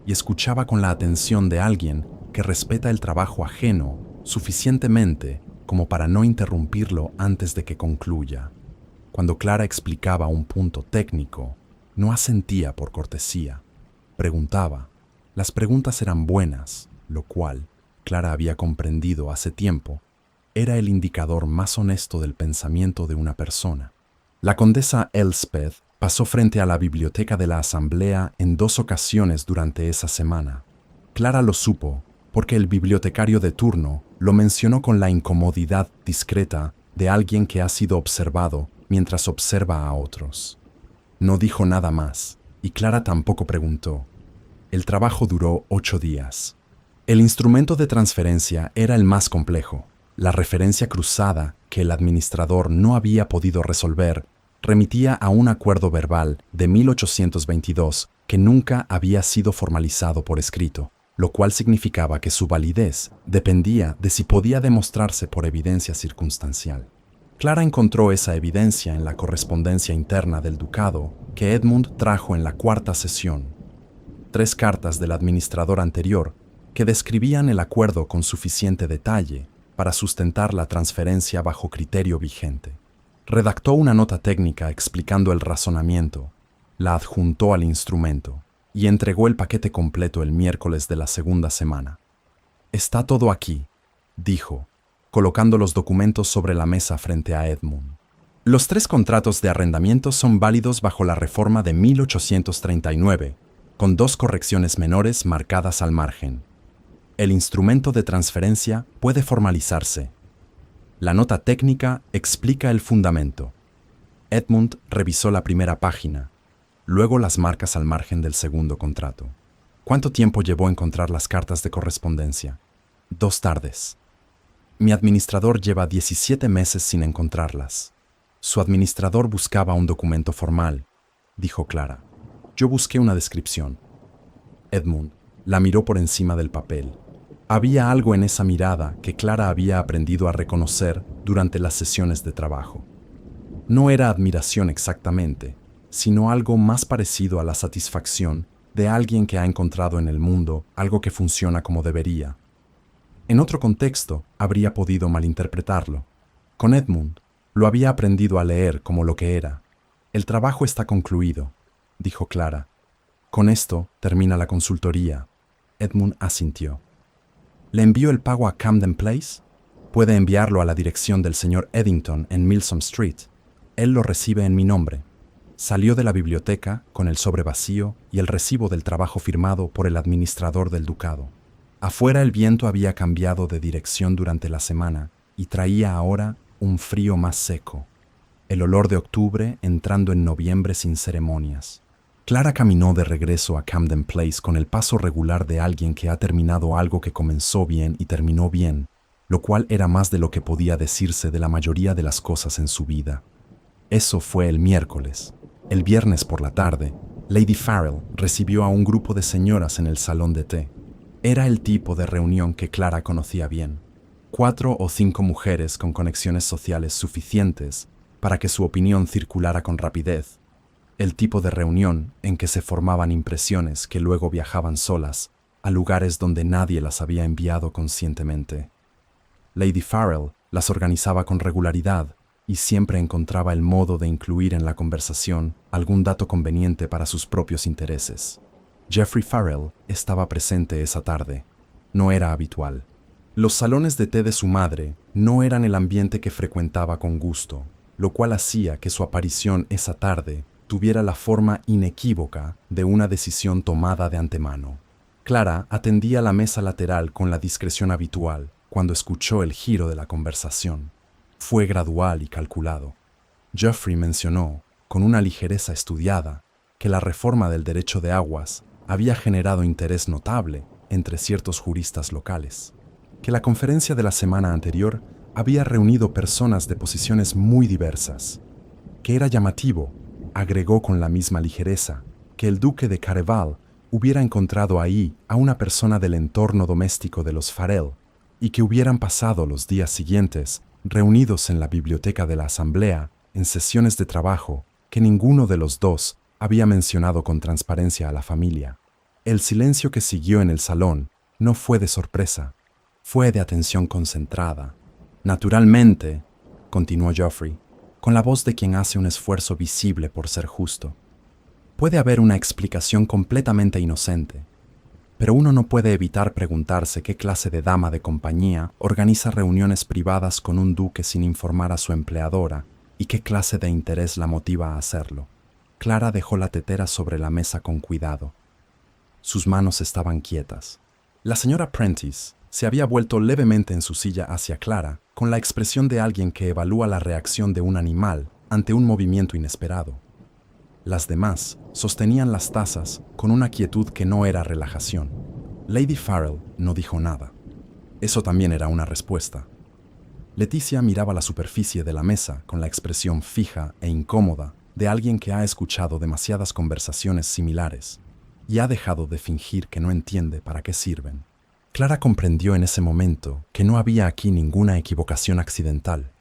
y escuchaba con la atención de alguien que respeta el trabajo ajeno suficientemente como para no interrumpirlo antes de que concluya. Cuando Clara explicaba un punto técnico, no asentía por cortesía. Preguntaba. Las preguntas eran buenas, lo cual, Clara había comprendido hace tiempo, era el indicador más honesto del pensamiento de una persona. La condesa Elspeth pasó frente a la biblioteca de la Asamblea en 2 ocasiones durante esa semana. Clara lo supo porque el bibliotecario de turno lo mencionó con la incomodidad discreta de alguien que ha sido observado mientras observa a otros. No dijo nada más, y Clara tampoco preguntó. El trabajo duró 8 días. El instrumento de transferencia era el más complejo. La referencia cruzada que el administrador no había podido resolver remitía a un acuerdo verbal de 1822 que nunca había sido formalizado por escrito, lo cual significaba que su validez dependía de si podía demostrarse por evidencia circunstancial. Clara encontró esa evidencia en la correspondencia interna del ducado que Edmund trajo en la 4ª sesión. 3 cartas del administrador anterior que describían el acuerdo con suficiente detalle para sustentar la transferencia bajo criterio vigente. Redactó una nota técnica explicando el razonamiento, la adjuntó al instrumento y entregó el paquete completo el miércoles de la 2ª semana. «Está todo aquí», dijo, colocando los documentos sobre la mesa frente a Edmund. Los 3 contratos de arrendamiento son válidos bajo la reforma de 1839, con 2 correcciones menores marcadas al margen. El instrumento de transferencia puede formalizarse. La nota técnica explica el fundamento. Edmund revisó la primera página, luego las marcas al margen del segundo contrato. ¿Cuánto tiempo llevó a encontrar las cartas de correspondencia? 2 tardes. Mi administrador lleva 17 meses sin encontrarlas. Su administrador buscaba un documento formal, dijo Clara. Yo busqué una descripción. Edmund la miró por encima del papel. Había algo en esa mirada que Clara había aprendido a reconocer durante las sesiones de trabajo. No era admiración exactamente, sino algo más parecido a la satisfacción de alguien que ha encontrado en el mundo algo que funciona como debería. En otro contexto, habría podido malinterpretarlo. Con Edmund, lo había aprendido a leer como lo que era. El trabajo está concluido, dijo Clara. Con esto termina la consultoría. Edmund asintió. ¿Le envío el pago a Camden Place? Puede enviarlo a la dirección del señor Eddington en Milsom Street. Él lo recibe en mi nombre. Salió de la biblioteca con el sobre vacío y el recibo del trabajo firmado por el administrador del ducado. Afuera el viento había cambiado de dirección durante la semana y traía ahora un frío más seco. El olor de octubre entrando en noviembre sin ceremonias. Clara caminó de regreso a Camden Place con el paso regular de alguien que ha terminado algo que comenzó bien y terminó bien, lo cual era más de lo que podía decirse de la mayoría de las cosas en su vida. Eso fue el miércoles. El viernes por la tarde, Lady Farrell recibió a un grupo de señoras en el salón de té. Era el tipo de reunión que Clara conocía bien. 4 o 5 mujeres con conexiones sociales suficientes para que su opinión circulara con rapidez. El tipo de reunión en que se formaban impresiones que luego viajaban solas a lugares donde nadie las había enviado conscientemente. Lady Farrell las organizaba con regularidad y siempre encontraba el modo de incluir en la conversación algún dato conveniente para sus propios intereses. Geoffrey Farrell estaba presente esa tarde. No era habitual. Los salones de té de su madre no eran el ambiente que frecuentaba con gusto, lo cual hacía que su aparición esa tarde tuviera la forma inequívoca de una decisión tomada de antemano. Clara atendía la mesa lateral con la discreción habitual cuando escuchó el giro de la conversación. Fue gradual y calculado. Geoffrey mencionó, con una ligereza estudiada, que la reforma del derecho de aguas había generado interés notable entre ciertos juristas locales, que la conferencia de la semana anterior había reunido personas de posiciones muy diversas, que era llamativo, agregó con la misma ligereza, que el duque de Careval hubiera encontrado ahí a una persona del entorno doméstico de los Farrell y que hubieran pasado los días siguientes reunidos en la biblioteca de la Asamblea en sesiones de trabajo que ninguno de los dos había mencionado con transparencia a la familia. El silencio que siguió en el salón no fue de sorpresa, fue de atención concentrada. Naturalmente, continuó Geoffrey, con la voz de quien hace un esfuerzo visible por ser justo. Puede haber una explicación completamente inocente, pero uno no puede evitar preguntarse qué clase de dama de compañía organiza reuniones privadas con un duque sin informar a su empleadora y qué clase de interés la motiva a hacerlo. Clara dejó la tetera sobre la mesa con cuidado. Sus manos estaban quietas. La señora Prentice se había vuelto levemente en su silla hacia Clara, con la expresión de alguien que evalúa la reacción de un animal ante un movimiento inesperado. Las demás sostenían las tazas con una quietud que no era relajación. Lady Farrell no dijo nada. Eso también era una respuesta. Leticia miraba la superficie de la mesa con la expresión fija e incómoda de alguien que ha escuchado demasiadas conversaciones similares y ha dejado de fingir que no entiende para qué sirven. Clara comprendió en ese momento que no había aquí ninguna equivocación accidental.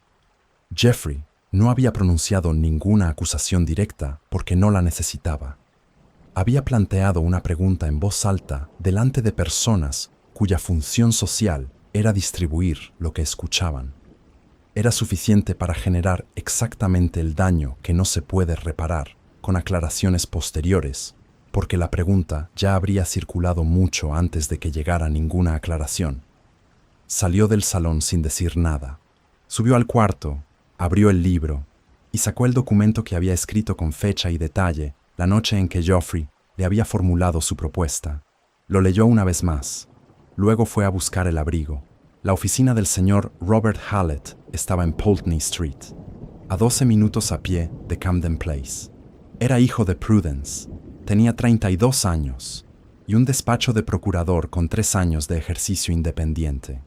Geoffrey no había pronunciado ninguna acusación directa porque no la necesitaba. Había planteado una pregunta en voz alta delante de personas cuya función social era distribuir lo que escuchaban. Era suficiente para generar exactamente el daño que no se puede reparar con aclaraciones posteriores, porque la pregunta ya habría circulado mucho antes de que llegara ninguna aclaración. Salió del salón sin decir nada. Subió al cuarto, abrió el libro y sacó el documento que había escrito con fecha y detalle la noche en que Geoffrey le había formulado su propuesta. Lo leyó una vez más. Luego fue a buscar el abrigo. La oficina del señor Robert Hallett estaba en Pulteney Street, a 12 minutos a pie de Camden Place. Era hijo de Prudence, tenía 32 años y un despacho de procurador con 3 años de ejercicio independiente.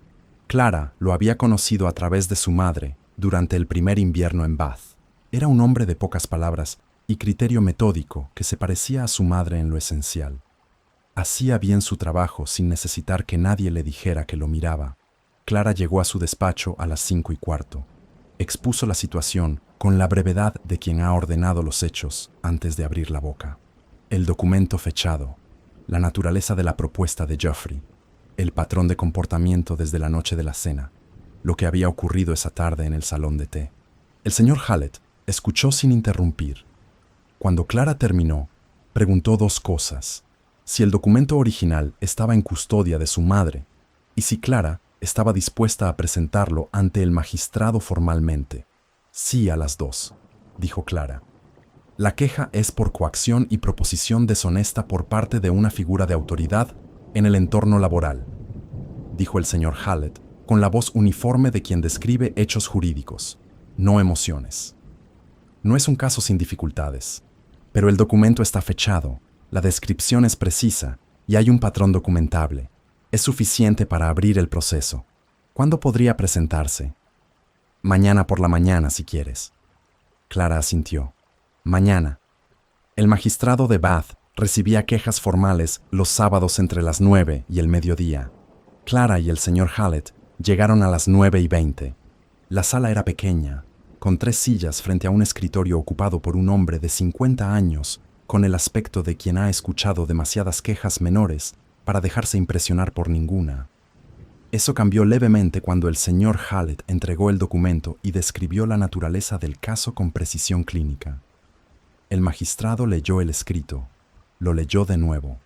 Clara lo había conocido a través de su madre durante el primer invierno en Bath. Era un hombre de pocas palabras y criterio metódico que se parecía a su madre en lo esencial. Hacía bien su trabajo sin necesitar que nadie le dijera que lo miraba. Clara llegó a su despacho a las 5:15. Expuso la situación con la brevedad de quien ha ordenado los hechos antes de abrir la boca. El documento fechado, la naturaleza de la propuesta de Geoffrey, el patrón de comportamiento desde la noche de la cena, lo que había ocurrido esa tarde en el salón de té. El señor Hallett escuchó sin interrumpir. Cuando Clara terminó, preguntó 2 cosas: si el documento original estaba en custodia de su madre y si Clara estaba dispuesta a presentarlo ante el magistrado formalmente. Sí a las 2, dijo Clara. La queja es por coacción y proposición deshonesta por parte de una figura de autoridad en el entorno laboral, dijo el señor Hallett, con la voz uniforme de quien describe hechos jurídicos, no emociones. No es un caso sin dificultades, pero el documento está fechado, la descripción es precisa y hay un patrón documentable. Es suficiente para abrir el proceso. ¿Cuándo podría presentarse? Mañana por la mañana, si quieres. Clara asintió. Mañana. El magistrado de Bath recibía quejas formales los sábados entre las 9 y el mediodía. Clara y el señor Hallett llegaron a las 9:20. La sala era pequeña, con 3 sillas frente a un escritorio ocupado por un hombre de 50 años, con el aspecto de quien ha escuchado demasiadas quejas menores para dejarse impresionar por ninguna. Eso cambió levemente cuando el señor Hallett entregó el documento y describió la naturaleza del caso con precisión clínica. El magistrado leyó el escrito, lo leyó de nuevo.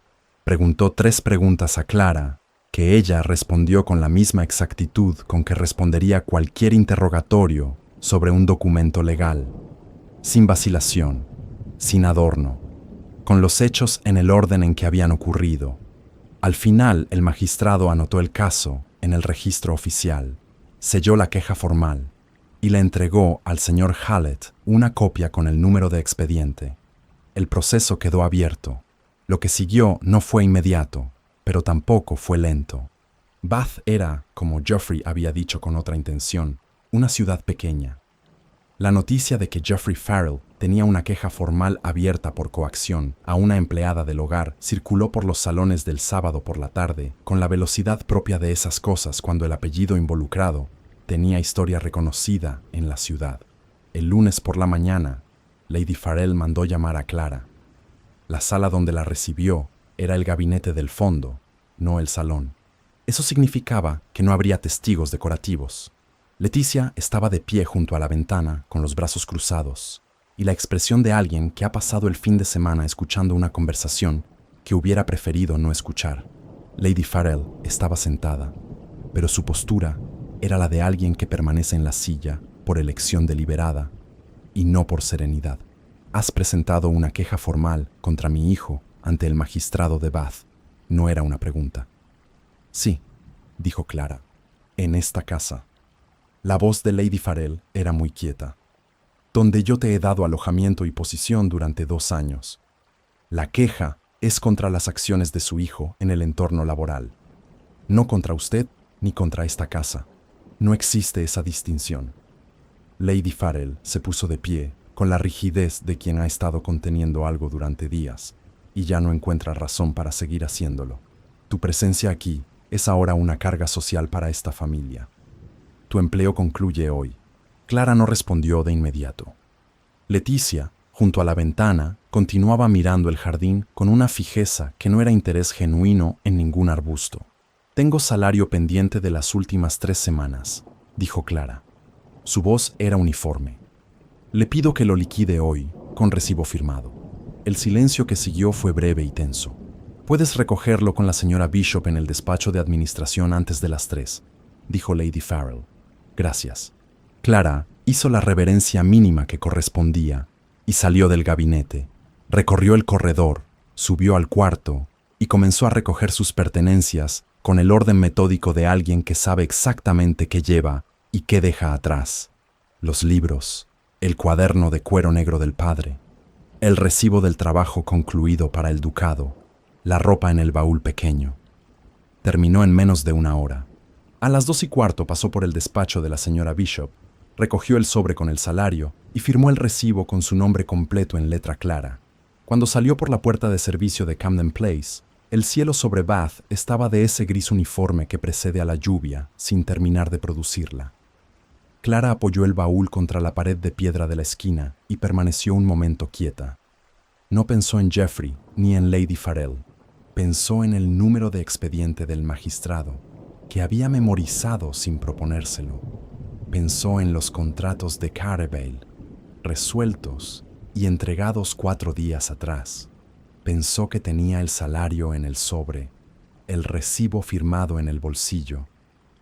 Preguntó 3 preguntas a Clara, que ella respondió con la misma exactitud con que respondería cualquier interrogatorio sobre un documento legal, sin vacilación, sin adorno, con los hechos en el orden en que habían ocurrido. Al final, el magistrado anotó el caso en el registro oficial, selló la queja formal y le entregó al señor Hallett una copia con el número de expediente. El proceso quedó abierto. Lo que siguió no fue inmediato, pero tampoco fue lento. Bath era, como Geoffrey había dicho con otra intención, una ciudad pequeña. La noticia de que Geoffrey Farrell tenía una queja formal abierta por coacción a una empleada del hogar circuló por los salones del sábado por la tarde con la velocidad propia de esas cosas cuando el apellido involucrado tenía historia reconocida en la ciudad. El lunes por la mañana, Lady Farrell mandó llamar a Clara. La sala donde la recibió era el gabinete del fondo, no el salón. Eso significaba que no habría testigos decorativos. Leticia estaba de pie junto a la ventana, con los brazos cruzados, y la expresión de alguien que ha pasado el fin de semana escuchando una conversación que hubiera preferido no escuchar. Lady Farrell estaba sentada, pero su postura era la de alguien que permanece en la silla por elección deliberada y no por serenidad. Has presentado una queja formal contra mi hijo ante el magistrado de Bath. No era una pregunta. Sí, dijo Clara, en esta casa. La voz de Lady Farrell era muy quieta. Donde yo te he dado alojamiento y posición durante 2 años. La queja es contra las acciones de su hijo en el entorno laboral. No contra usted ni contra esta casa. No existe esa distinción. Lady Farrell se puso de pie con la rigidez de quien ha estado conteniendo algo durante días y ya no encuentra razón para seguir haciéndolo. Tu presencia aquí es ahora una carga social para esta familia. Tu empleo concluye hoy. Clara no respondió de inmediato. Leticia, junto a la ventana, continuaba mirando el jardín con una fijeza que no era interés genuino en ningún arbusto. Tengo salario pendiente de las últimas 3 semanas, dijo Clara. Su voz era uniforme. Le pido que lo liquide hoy, con recibo firmado. El silencio que siguió fue breve y tenso. Puedes recogerlo con la señora Bishop en el despacho de administración antes de las 3, dijo Lady Farrell. Gracias. Clara Hizo la reverencia mínima que correspondía y salió del gabinete. Recorrió el corredor, subió al cuarto y comenzó a recoger sus pertenencias con el orden metódico de alguien que sabe exactamente qué lleva y qué deja atrás. Los libros, el cuaderno de cuero negro del padre, el recibo del trabajo concluido para el ducado, la ropa en el baúl pequeño. Terminó en menos de una hora. A las 2:15 pasó por el despacho de la señora Bishop, recogió el sobre con el salario y firmó el recibo con su nombre completo en letra clara. Cuando salió por la puerta de servicio de Camden Place, el cielo sobre Bath estaba de ese gris uniforme que precede a la lluvia, sin terminar de producirla. Clara apoyó el baúl contra la pared de piedra de la esquina y permaneció un momento quieta. No pensó en Geoffrey ni en Lady Farrell. Pensó en el número de expediente del magistrado, que había memorizado sin proponérselo. Pensó en los contratos de Carrevale, resueltos y entregados 4 días atrás. Pensó que tenía el salario en el sobre, el recibo firmado en el bolsillo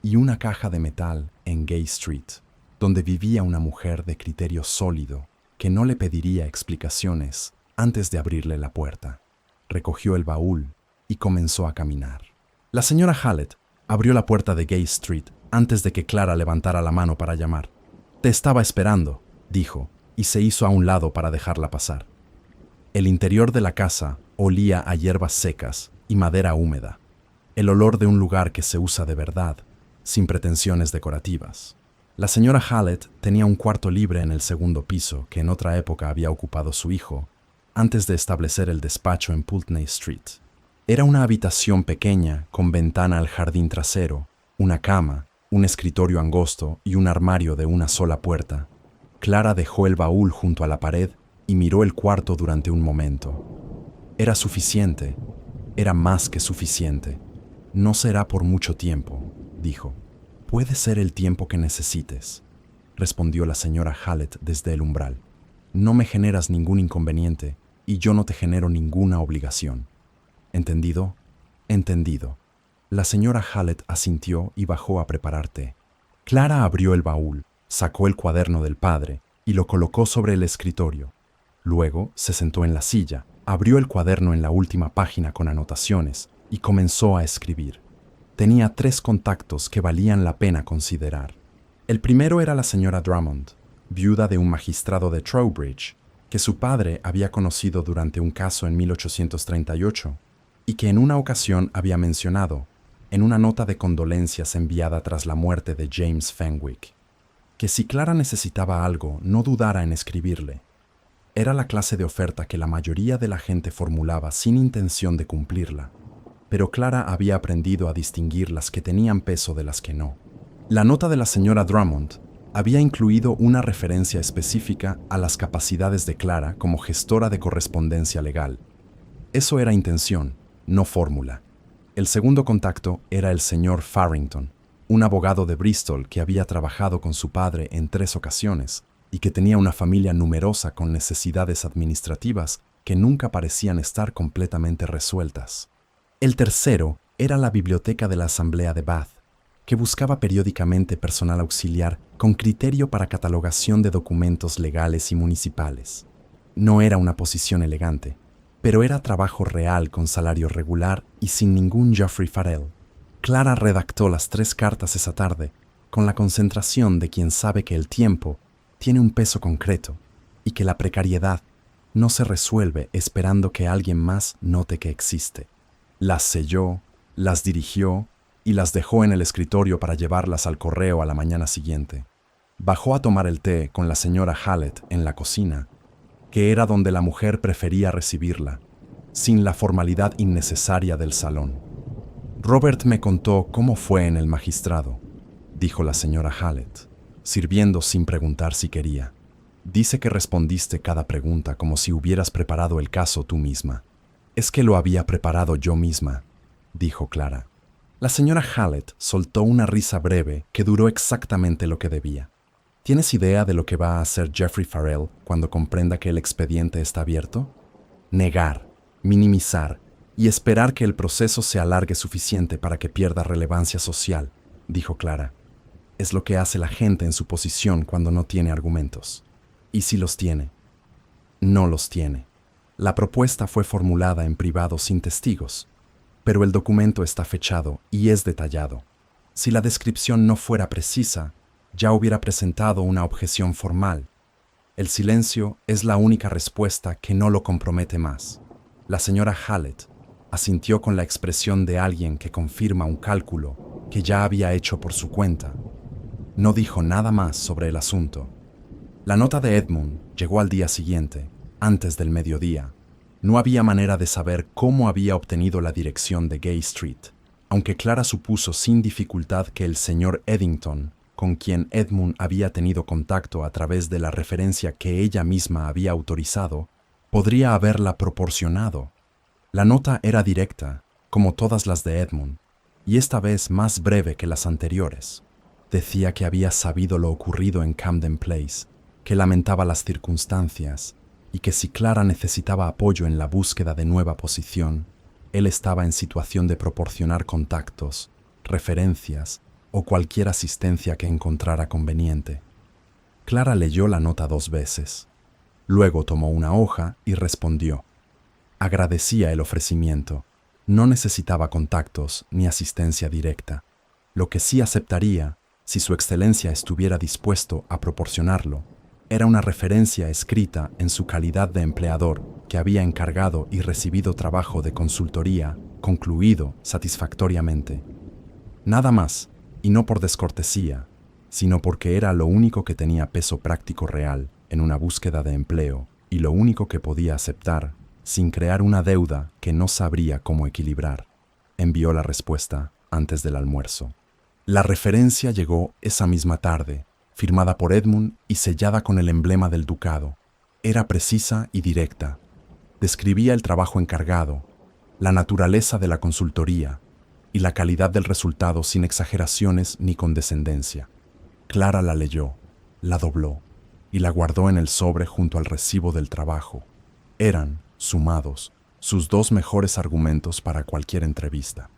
y una caja de metal en Gay Street, donde vivía una mujer de criterio sólido que no le pediría explicaciones antes de abrirle la puerta. Recogió el baúl y comenzó a caminar. La señora Hallett abrió la puerta de Gay Street antes de que Clara levantara la mano para llamar. «Te estaba esperando», dijo, y se hizo a un lado para dejarla pasar. El interior de la casa olía a hierbas secas y madera húmeda, el olor de un lugar que se usa de verdad, sin pretensiones decorativas. La señora Hallett tenía un cuarto libre en el segundo piso que en otra época había ocupado su hijo, antes de establecer el despacho en Pulteney Street. Era una habitación pequeña con ventana al jardín trasero, una cama, un escritorio angosto y un armario de una sola puerta. Clara dejó el baúl junto a la pared y miró el cuarto durante un momento. Era suficiente, era más que suficiente. «No será por mucho tiempo», dijo. «Puede ser el tiempo que necesites», respondió la señora Hallett desde el umbral. «No me generas ningún inconveniente y yo no te genero ninguna obligación. ¿Entendido?» «Entendido». La señora Hallett asintió y bajó a preparar té. Clara abrió el baúl, sacó el cuaderno del padre y lo colocó sobre el escritorio. Luego se sentó en la silla, abrió el cuaderno en la última página con anotaciones y comenzó a escribir. Tenía 3 contactos que valían la pena considerar. El primero era la señora Drummond, viuda de un magistrado de Trowbridge, que su padre había conocido durante un caso en 1838 y que en una ocasión había mencionado en una nota de condolencias enviada tras la muerte de James Fenwick. Que si Clara necesitaba algo, no dudara en escribirle. Era la clase de oferta que la mayoría de la gente formulaba sin intención de cumplirla, pero Clara había aprendido a distinguir las que tenían peso de las que no. La nota de la señora Drummond había incluido una referencia específica a las capacidades de Clara como gestora de correspondencia legal. Eso era intención, no fórmula. El segundo contacto era el señor Farrington, un abogado de Bristol que había trabajado con su padre en 3 ocasiones y que tenía una familia numerosa con necesidades administrativas que nunca parecían estar completamente resueltas. El tercero era la biblioteca de la Asamblea de Bath, que buscaba periódicamente personal auxiliar con criterio para catalogación de documentos legales y municipales. No era una posición elegante, pero era trabajo real con salario regular y sin ningún Geoffrey Farrell. Clara redactó las 3 cartas esa tarde con la concentración de quien sabe que el tiempo tiene un peso concreto y que la precariedad no se resuelve esperando que alguien más note que existe. Las selló, las dirigió y las dejó en el escritorio para llevarlas al correo a la mañana siguiente. Bajó a tomar el té con la señora Hallett en la cocina, que era donde la mujer prefería recibirla, sin la formalidad innecesaria del salón. «Robert me contó cómo fue en el magistrado», dijo la señora Hallett, sirviendo sin preguntar si quería. «Dice que respondiste cada pregunta como si hubieras preparado el caso tú misma». «Es que lo había preparado yo misma», dijo Clara. La señora Hallett soltó una risa breve que duró exactamente lo que debía. «¿Tienes idea de lo que va a hacer Geoffrey Farrell cuando comprenda que el expediente está abierto? Negar, minimizar y esperar que el proceso se alargue suficiente para que pierda relevancia social», dijo Clara. Es lo que hace la gente en su posición cuando no tiene argumentos. ¿Y si los tiene? No los tiene. La propuesta fue formulada en privado sin testigos, pero el documento está fechado y es detallado. Si la descripción no fuera precisa, ya hubiera presentado una objeción formal. El silencio es la única respuesta que no lo compromete más. La señora Hallett asintió con la expresión de alguien que confirma un cálculo que ya había hecho por su cuenta. No dijo nada más sobre el asunto. La nota de Edmund llegó al día siguiente, antes del mediodía. No había manera de saber cómo había obtenido la dirección de Gay Street, aunque Clara supuso sin dificultad que el señor Eddington, con quien Edmund había tenido contacto a través de la referencia que ella misma había autorizado, podría haberla proporcionado. La nota era directa, como todas las de Edmund, y esta vez más breve que las anteriores. Decía que había sabido lo ocurrido en Camden Place, que lamentaba las circunstancias, y que si Clara necesitaba apoyo en la búsqueda de nueva posición, él estaba en situación de proporcionar contactos, referencias o cualquier asistencia que encontrara conveniente. Clara leyó la nota 2 veces. Luego tomó una hoja y respondió. Agradecía el ofrecimiento. No necesitaba contactos ni asistencia directa. Lo que sí aceptaría, si su excelencia estuviera dispuesto a proporcionarlo, era una referencia escrita en su calidad de empleador que había encargado y recibido trabajo de consultoría concluido satisfactoriamente. Nada más, y no por descortesía, sino porque era lo único que tenía peso práctico real en una búsqueda de empleo y lo único que podía aceptar sin crear una deuda que no sabría cómo equilibrar. Envió la respuesta antes del almuerzo. La referencia llegó esa misma tarde, firmada por Edmund y sellada con el emblema del ducado. Era precisa y directa. Describía el trabajo encargado, la naturaleza de la consultoría y la calidad del resultado sin exageraciones ni condescendencia. Clara la leyó, la dobló y la guardó en el sobre junto al recibo del trabajo. Eran, sumados, sus 2 mejores argumentos para cualquier entrevista.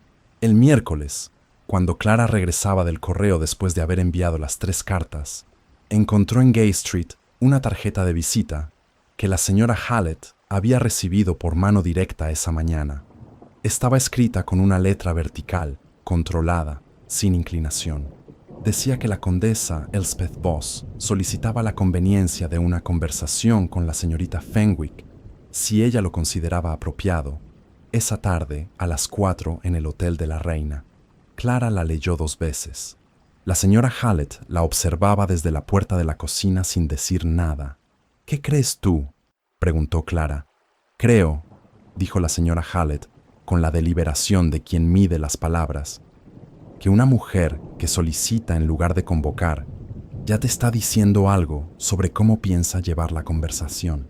El miércoles, cuando Clara regresaba del correo después de haber enviado las 3 cartas, encontró en Gay Street una tarjeta de visita que la señora Hallett había recibido por mano directa esa mañana. Estaba escrita con una letra vertical, controlada, sin inclinación. Decía que la condesa Elspeth Voss solicitaba la conveniencia de una conversación con la señorita Fenwick, si ella lo consideraba apropiado, esa tarde a las 4 en el Hotel de la Reina. Clara la leyó 2 veces. La señora Hallett la observaba desde la puerta de la cocina sin decir nada. «¿Qué crees tú?», preguntó Clara. «Creo», dijo la señora Hallett, con la deliberación de quien mide las palabras, «que una mujer que solicita en lugar de convocar ya te está diciendo algo sobre cómo piensa llevar la conversación».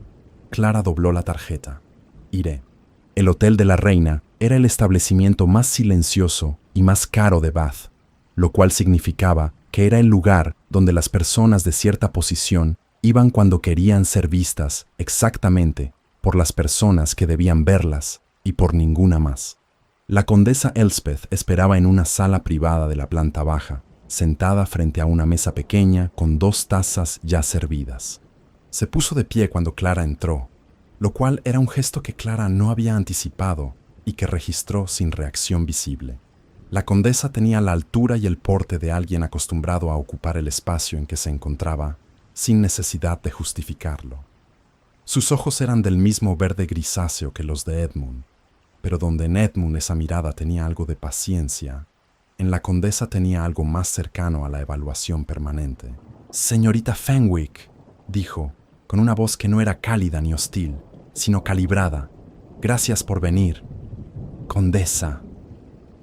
Clara dobló la tarjeta. «Iré». El Hotel de la Reina era el establecimiento más silencioso y más caro de Bath, lo cual significaba que era el lugar donde las personas de cierta posición iban cuando querían ser vistas exactamente por las personas que debían verlas y por ninguna más. La condesa Elspeth esperaba en una sala privada de la planta baja, sentada frente a una mesa pequeña con 2 tazas ya servidas. Se puso de pie cuando Clara entró, lo cual era un gesto que Clara no había anticipado y que registró sin reacción visible. La condesa tenía la altura y el porte de alguien acostumbrado a ocupar el espacio en que se encontraba, sin necesidad de justificarlo. Sus ojos eran del mismo verde grisáceo que los de Edmund, pero donde en Edmund esa mirada tenía algo de paciencia, en la condesa tenía algo más cercano a la evaluación permanente. «Señorita Fenwick», dijo, con una voz que no era cálida ni hostil, sino calibrada. «Gracias por venir». «Condesa».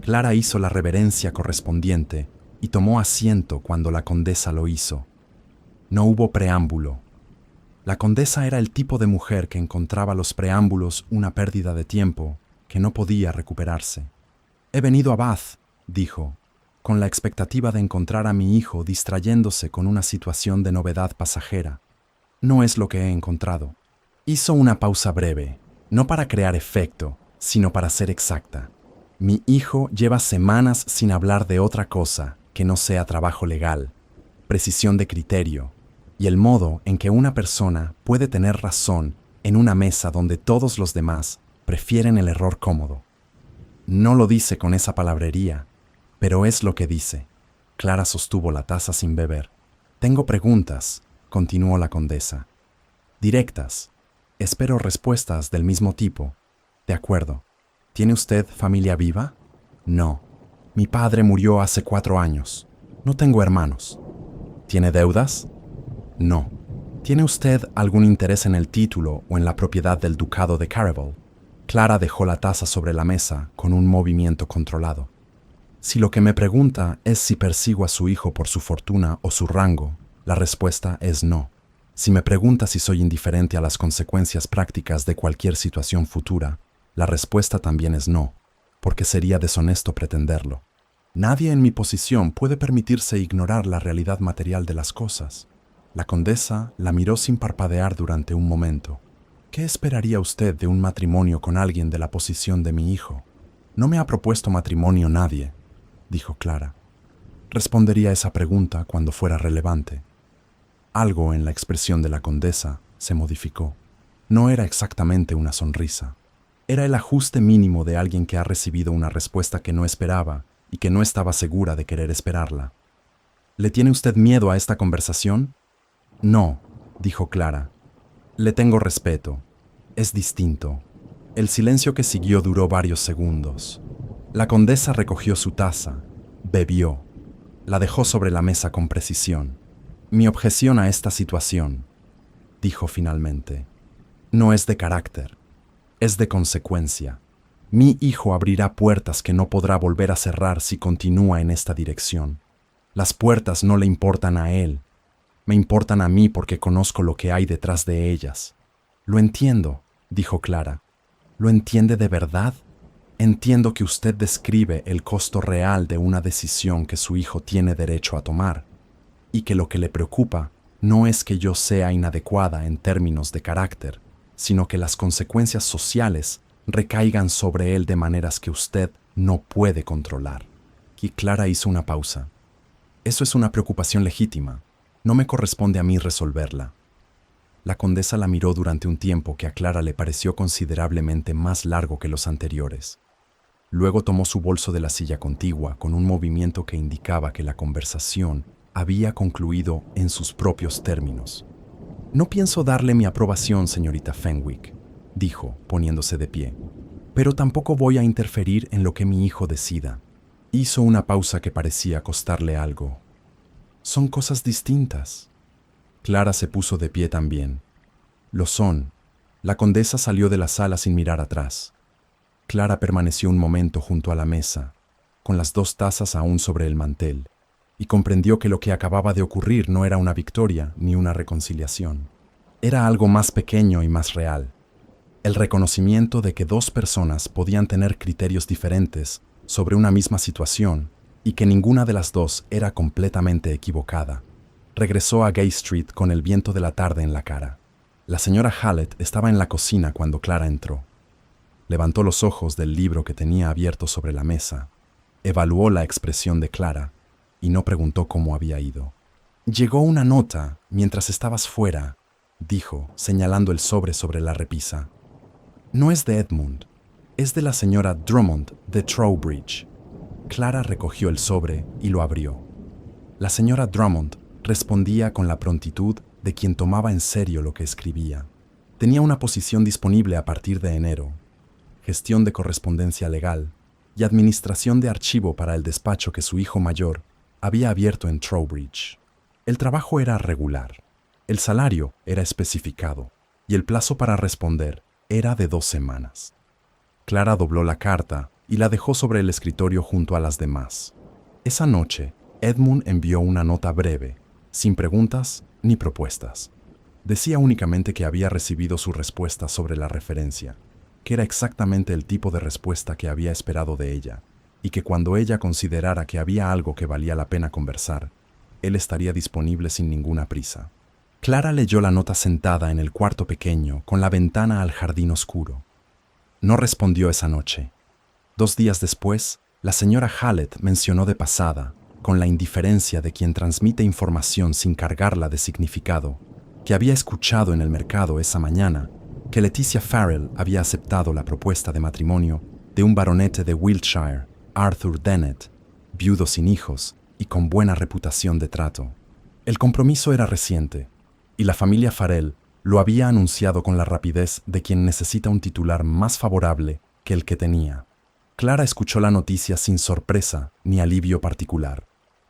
Clara hizo la reverencia correspondiente y tomó asiento cuando la condesa lo hizo. No hubo preámbulo. La condesa era el tipo de mujer que encontraba los preámbulos una pérdida de tiempo que no podía recuperarse. «He venido a Bath», dijo, «con la expectativa de encontrar a mi hijo distrayéndose con una situación de novedad pasajera. No es lo que he encontrado». Hizo una pausa breve, no para crear efecto, sino para ser exacta. «Mi hijo lleva semanas sin hablar de otra cosa que no sea trabajo legal», precisión de criterio y el modo en que una persona puede tener razón en una mesa donde todos los demás prefieren el error cómodo. No lo dice con esa palabrería, pero es lo que dice. Clara sostuvo la taza sin beber. Tengo preguntas, continuó la condesa. Directas. Espero respuestas del mismo tipo. De acuerdo. ¿Tiene usted familia viva? No. Mi padre murió hace 4 años. No tengo hermanos. ¿Tiene deudas? No. ¿Tiene usted algún interés en el título o en la propiedad del ducado de Caraval? Clara dejó la taza sobre la mesa con un movimiento controlado. Si lo que me pregunta es si persigo a su hijo por su fortuna o su rango, la respuesta es no. Si me pregunta si soy indiferente a las consecuencias prácticas de cualquier situación futura, la respuesta también es no, porque sería deshonesto pretenderlo. Nadie en mi posición puede permitirse ignorar la realidad material de las cosas. La condesa la miró sin parpadear durante un momento. ¿Qué esperaría usted de un matrimonio con alguien de la posición de mi hijo? No me ha propuesto matrimonio nadie, dijo Clara. Respondería esa pregunta cuando fuera relevante. Algo en la expresión de la condesa se modificó. No era exactamente una sonrisa. Era el ajuste mínimo de alguien que ha recibido una respuesta que no esperaba y que no estaba segura de querer esperarla. ¿Le tiene usted miedo a esta conversación? No, dijo Clara. Le tengo respeto. Es distinto. El silencio que siguió duró varios segundos. La condesa recogió su taza, bebió, la dejó sobre la mesa con precisión. Mi objeción a esta situación, dijo finalmente, no es de carácter, es de consecuencia. Mi hijo abrirá puertas que no podrá volver a cerrar si continúa en esta dirección. Las puertas no le importan a él, me importan a mí porque conozco lo que hay detrás de ellas. Lo entiendo, dijo Clara. ¿Lo entiende de verdad? Entiendo que usted describe el costo real de una decisión que su hijo tiene derecho a tomar, y que lo que le preocupa no es que yo sea inadecuada en términos de carácter, sino que las consecuencias sociales recaigan sobre él de maneras que usted no puede controlar. Y Clara hizo una pausa. Eso es una preocupación legítima. No me corresponde a mí resolverla. La condesa la miró durante un tiempo que a Clara le pareció considerablemente más largo que los anteriores. Luego tomó su bolso de la silla contigua con un movimiento que indicaba que la conversación había concluido en sus propios términos. No pienso darle mi aprobación, señorita Fenwick, dijo, poniéndose de pie, pero tampoco voy a interferir en lo que mi hijo decida. Hizo una pausa que parecía costarle algo. Son cosas distintas. Clara se puso de pie también. Lo son. La condesa salió de la sala sin mirar atrás. Clara permaneció un momento junto a la mesa, con las 2 tazas aún sobre el mantel, y comprendió que lo que acababa de ocurrir no era una victoria ni una reconciliación. Era algo más pequeño y más real. El reconocimiento de que 2 personas podían tener criterios diferentes sobre una misma situación y que ninguna de las 2 era completamente equivocada. Regresó a Gay Street con el viento de la tarde en la cara. La señora Hallett estaba en la cocina cuando Clara entró. Levantó los ojos del libro que tenía abierto sobre la mesa, evaluó la expresión de Clara y no preguntó cómo había ido. «Llegó una nota mientras estabas fuera», dijo, señalando el sobre la repisa. «No es de Edmund, es de la señora Drummond de Trowbridge». Clara recogió el sobre y lo abrió. La señora Drummond respondía con la prontitud de quien tomaba en serio lo que escribía. Tenía una posición disponible a partir de enero, gestión de correspondencia legal y administración de archivo para el despacho que su hijo mayor había abierto en Trowbridge. El trabajo era regular, el salario era especificado y el plazo para responder era de 2 semanas. Clara dobló la carta y la dejó sobre el escritorio junto a las demás. Esa noche, Edmund envió una nota breve, sin preguntas ni propuestas. Decía únicamente que había recibido su respuesta sobre la referencia, que era exactamente el tipo de respuesta que había esperado de ella, y que cuando ella considerara que había algo que valía la pena conversar, él estaría disponible sin ninguna prisa. Clara leyó la nota sentada en el cuarto pequeño, con la ventana al jardín oscuro. No respondió esa noche. 2 días después, la señora Hallett mencionó de pasada, con la indiferencia de quien transmite información sin cargarla de significado, que había escuchado en el mercado esa mañana que Leticia Farrell había aceptado la propuesta de matrimonio de un baronete de Wiltshire, Arthur Dennett, viudo sin hijos y con buena reputación de trato. El compromiso era reciente, y la familia Farrell lo había anunciado con la rapidez de quien necesita un titular más favorable que el que tenía. Clara escuchó la noticia sin sorpresa ni alivio particular.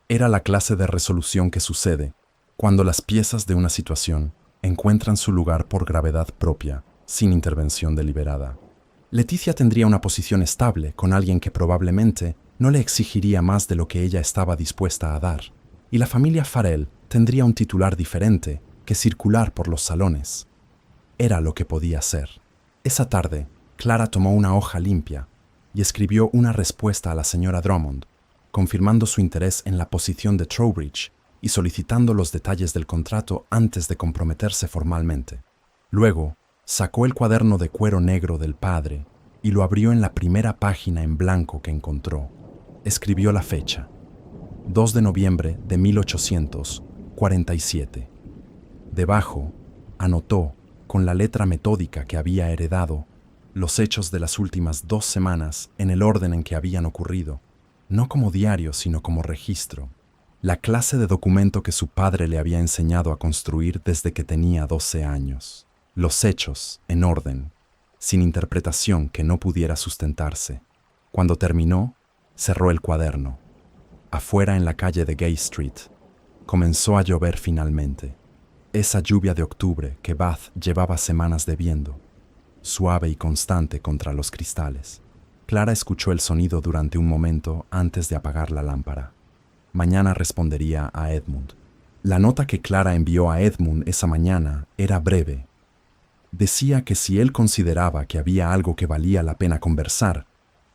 Era la clase de resolución que sucede cuando las piezas de una situación encuentran su lugar por gravedad propia, sin intervención deliberada. Leticia tendría una posición estable con alguien que probablemente no le exigiría más de lo que ella estaba dispuesta a dar, y la familia Farrell tendría un titular diferente que circular por los salones. Era lo que podía ser. Esa tarde, Clara tomó una hoja limpia y escribió una respuesta a la señora Drummond, confirmando su interés en la posición de Trowbridge y solicitando los detalles del contrato antes de comprometerse formalmente. Luego, sacó el cuaderno de cuero negro del padre y lo abrió en la primera página en blanco que encontró. Escribió la fecha, 2 de noviembre de 1847. Debajo, anotó, con la letra metódica que había heredado, los hechos de las últimas 2 semanas en el orden en que habían ocurrido, no como diario sino como registro, la clase de documento que su padre le había enseñado a construir desde que tenía 12 años. Los hechos, en orden, sin interpretación que no pudiera sustentarse. Cuando terminó, cerró el cuaderno. Afuera en la calle de Gay Street, comenzó a llover finalmente. Esa lluvia de octubre que Bath llevaba semanas debiendo, suave y constante contra los cristales. Clara escuchó el sonido durante un momento antes de apagar la lámpara. Mañana respondería a Edmund. La nota que Clara envió a Edmund esa mañana era breve. Decía que si él consideraba que había algo que valía la pena conversar,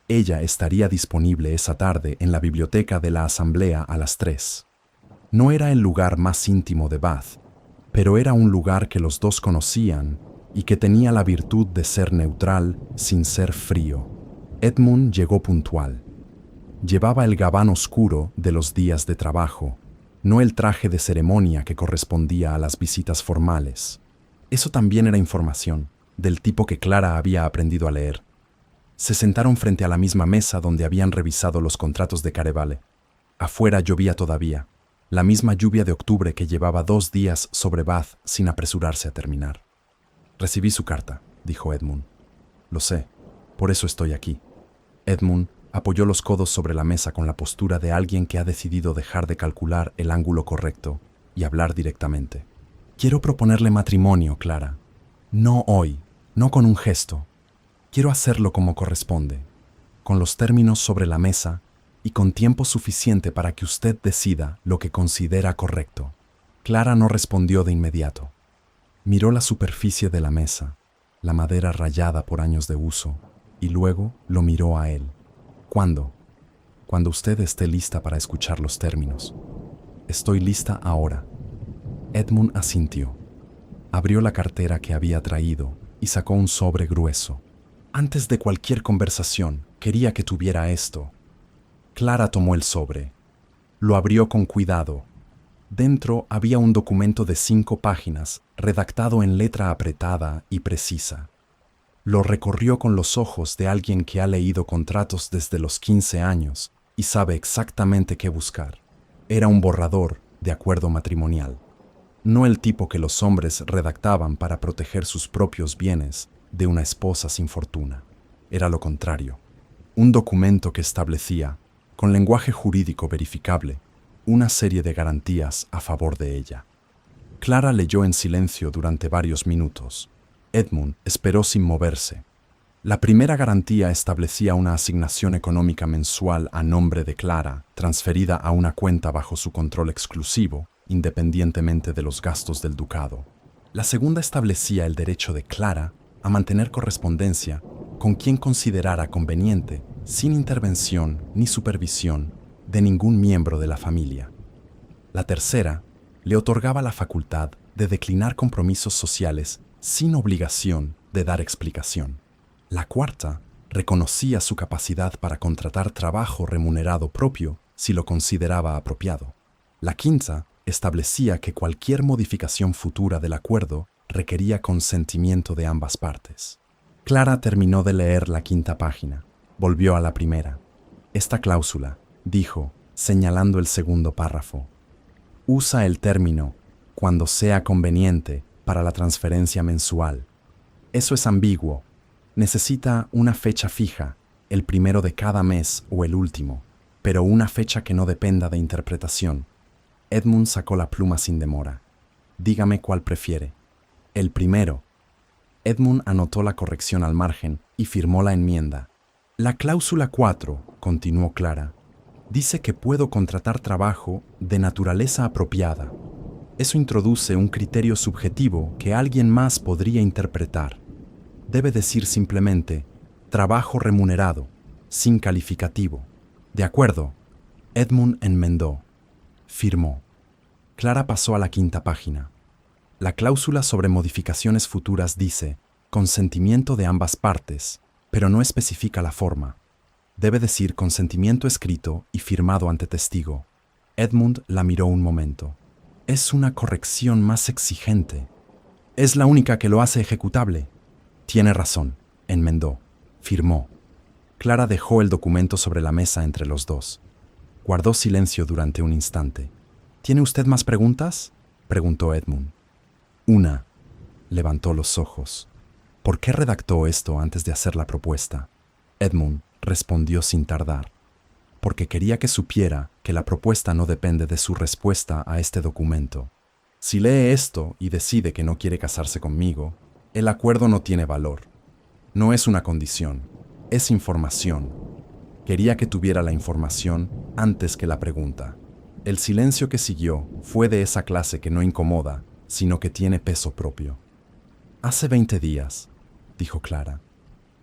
ella estaría disponible esa tarde en la biblioteca de la Asamblea a las 3. No era el lugar más íntimo de Bath, pero era un lugar que los dos conocían y que tenía la virtud de ser neutral sin ser frío. Edmund llegó puntual. Llevaba el gabán oscuro de los días de trabajo, no el traje de ceremonia que correspondía a las visitas formales. Eso también era información, del tipo que Clara había aprendido a leer. Se sentaron frente a la misma mesa donde habían revisado los contratos de Carevale. Afuera llovía todavía, la misma lluvia de octubre que llevaba 2 días sobre Bath sin apresurarse a terminar. «Recibí su carta», dijo Edmund. «Lo sé, por eso estoy aquí». Edmund apoyó los codos sobre la mesa con la postura de alguien que ha decidido dejar de calcular el ángulo correcto y hablar directamente. «Quiero proponerle matrimonio, Clara. No hoy, no con un gesto. Quiero hacerlo como corresponde, con los términos sobre la mesa y con tiempo suficiente para que usted decida lo que considera correcto». Clara no respondió de inmediato. Miró la superficie de la mesa, la madera rayada por años de uso, y luego lo miró a él. «¿Cuándo?» «Cuando usted esté lista para escuchar los términos». «Estoy lista ahora». Edmund asintió. Abrió la cartera que había traído y sacó un sobre grueso. «Antes de cualquier conversación, quería que tuviera esto». Clara tomó el sobre. Lo abrió con cuidado. Dentro había un documento de 5 páginas, redactado en letra apretada y precisa. Lo recorrió con los ojos de alguien que ha leído contratos desde los 15 años y sabe exactamente qué buscar. Era un borrador de acuerdo matrimonial. No el tipo que los hombres redactaban para proteger sus propios bienes de una esposa sin fortuna. Era lo contrario. Un documento que establecía, con lenguaje jurídico verificable, una serie de garantías a favor de ella. Clara leyó en silencio durante varios minutos. Edmund esperó sin moverse. La primera garantía establecía una asignación económica mensual a nombre de Clara, transferida a una cuenta bajo su control exclusivo, independientemente de los gastos del ducado. La segunda establecía el derecho de Clara a mantener correspondencia con quien considerara conveniente, sin intervención ni supervisión de ningún miembro de la familia. La tercera le otorgaba la facultad de declinar compromisos sociales sin obligación de dar explicación. La cuarta reconocía su capacidad para contratar trabajo remunerado propio si lo consideraba apropiado. La quinta establecía que cualquier modificación futura del acuerdo requería consentimiento de ambas partes. Clara terminó de leer la quinta página. Volvió a la primera. Esta cláusula, dijo, señalando el segundo párrafo, usa el término cuando sea conveniente para la transferencia mensual. Eso es ambiguo. Necesita una fecha fija, el primero de cada mes o el último, pero una fecha que no dependa de interpretación. Edmund sacó la pluma sin demora. Dígame cuál prefiere. El primero. Edmund anotó la corrección al margen y firmó la enmienda. La cláusula 4, continuó Clara, dice que puedo contratar trabajo de naturaleza apropiada. Eso introduce un criterio subjetivo que alguien más podría interpretar. Debe decir simplemente trabajo remunerado, sin calificativo. De acuerdo. Edmund enmendó. Firmó. Clara pasó a la quinta página. La cláusula sobre modificaciones futuras dice consentimiento de ambas partes, pero no especifica la forma. Debe decir consentimiento escrito y firmado ante testigo. Edmund la miró un momento. Es una corrección más exigente. Es la única que lo hace ejecutable. Tiene razón, enmendó. Firmó. Clara dejó el documento sobre la mesa entre los dos. Guardó silencio durante un instante. ¿Tiene usted más preguntas?, preguntó Edmund. Una. Levantó los ojos. ¿Por qué redactó esto antes de hacer la propuesta? Edmund respondió sin tardar. Porque quería que supiera que la propuesta no depende de su respuesta a este documento. Si lee esto y decide que no quiere casarse conmigo, el acuerdo no tiene valor. No es una condición, es información. Quería que tuviera la información antes que la pregunta. El silencio que siguió fue de esa clase que no incomoda, sino que tiene peso propio. Hace 20 días, dijo Clara,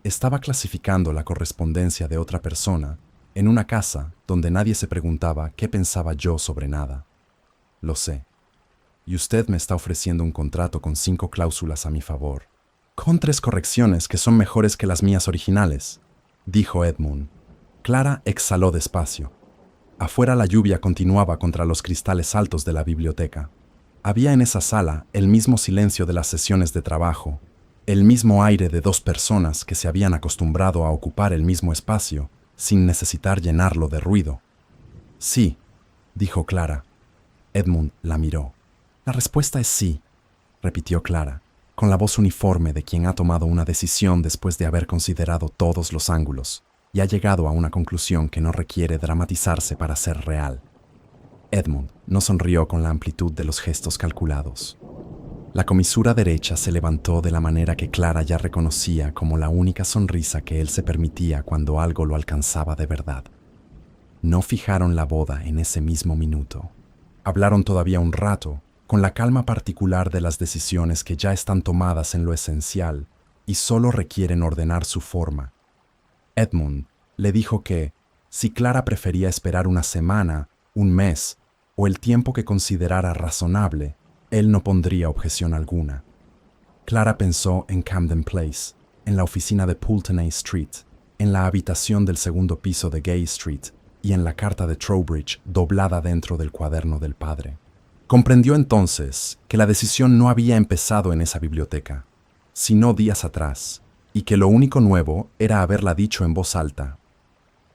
estaba clasificando la correspondencia de otra persona en una casa donde nadie se preguntaba qué pensaba yo sobre nada. Lo sé. Y usted me está ofreciendo un contrato con 5 cláusulas a mi favor, con 3 correcciones que son mejores que las mías originales, dijo Edmund. Clara exhaló despacio. Afuera la lluvia continuaba contra los cristales altos de la biblioteca. Había en esa sala el mismo silencio de las sesiones de trabajo, el mismo aire de 2 personas que se habían acostumbrado a ocupar el mismo espacio sin necesitar llenarlo de ruido. Sí, dijo Clara. Edmund la miró. La respuesta es sí, repitió Clara, con la voz uniforme de quien ha tomado una decisión después de haber considerado todos los ángulos y ha llegado a una conclusión que no requiere dramatizarse para ser real. Edmund no sonrió con la amplitud de los gestos calculados. La comisura derecha se levantó de la manera que Clara ya reconocía como la única sonrisa que él se permitía cuando algo lo alcanzaba de verdad. No fijaron la boda en ese mismo minuto. Hablaron todavía un rato, con la calma particular de las decisiones que ya están tomadas en lo esencial y solo requieren ordenar su forma. Edmund le dijo que, si Clara prefería esperar una semana, un mes o el tiempo que considerara razonable, él no pondría objeción alguna. Clara pensó en Camden Place, en la oficina de Pulteney Street, en la habitación del segundo piso de Gay Street y en la carta de Trowbridge doblada dentro del cuaderno del padre. Comprendió entonces que la decisión no había empezado en esa biblioteca, sino días atrás, y que lo único nuevo era haberla dicho en voz alta.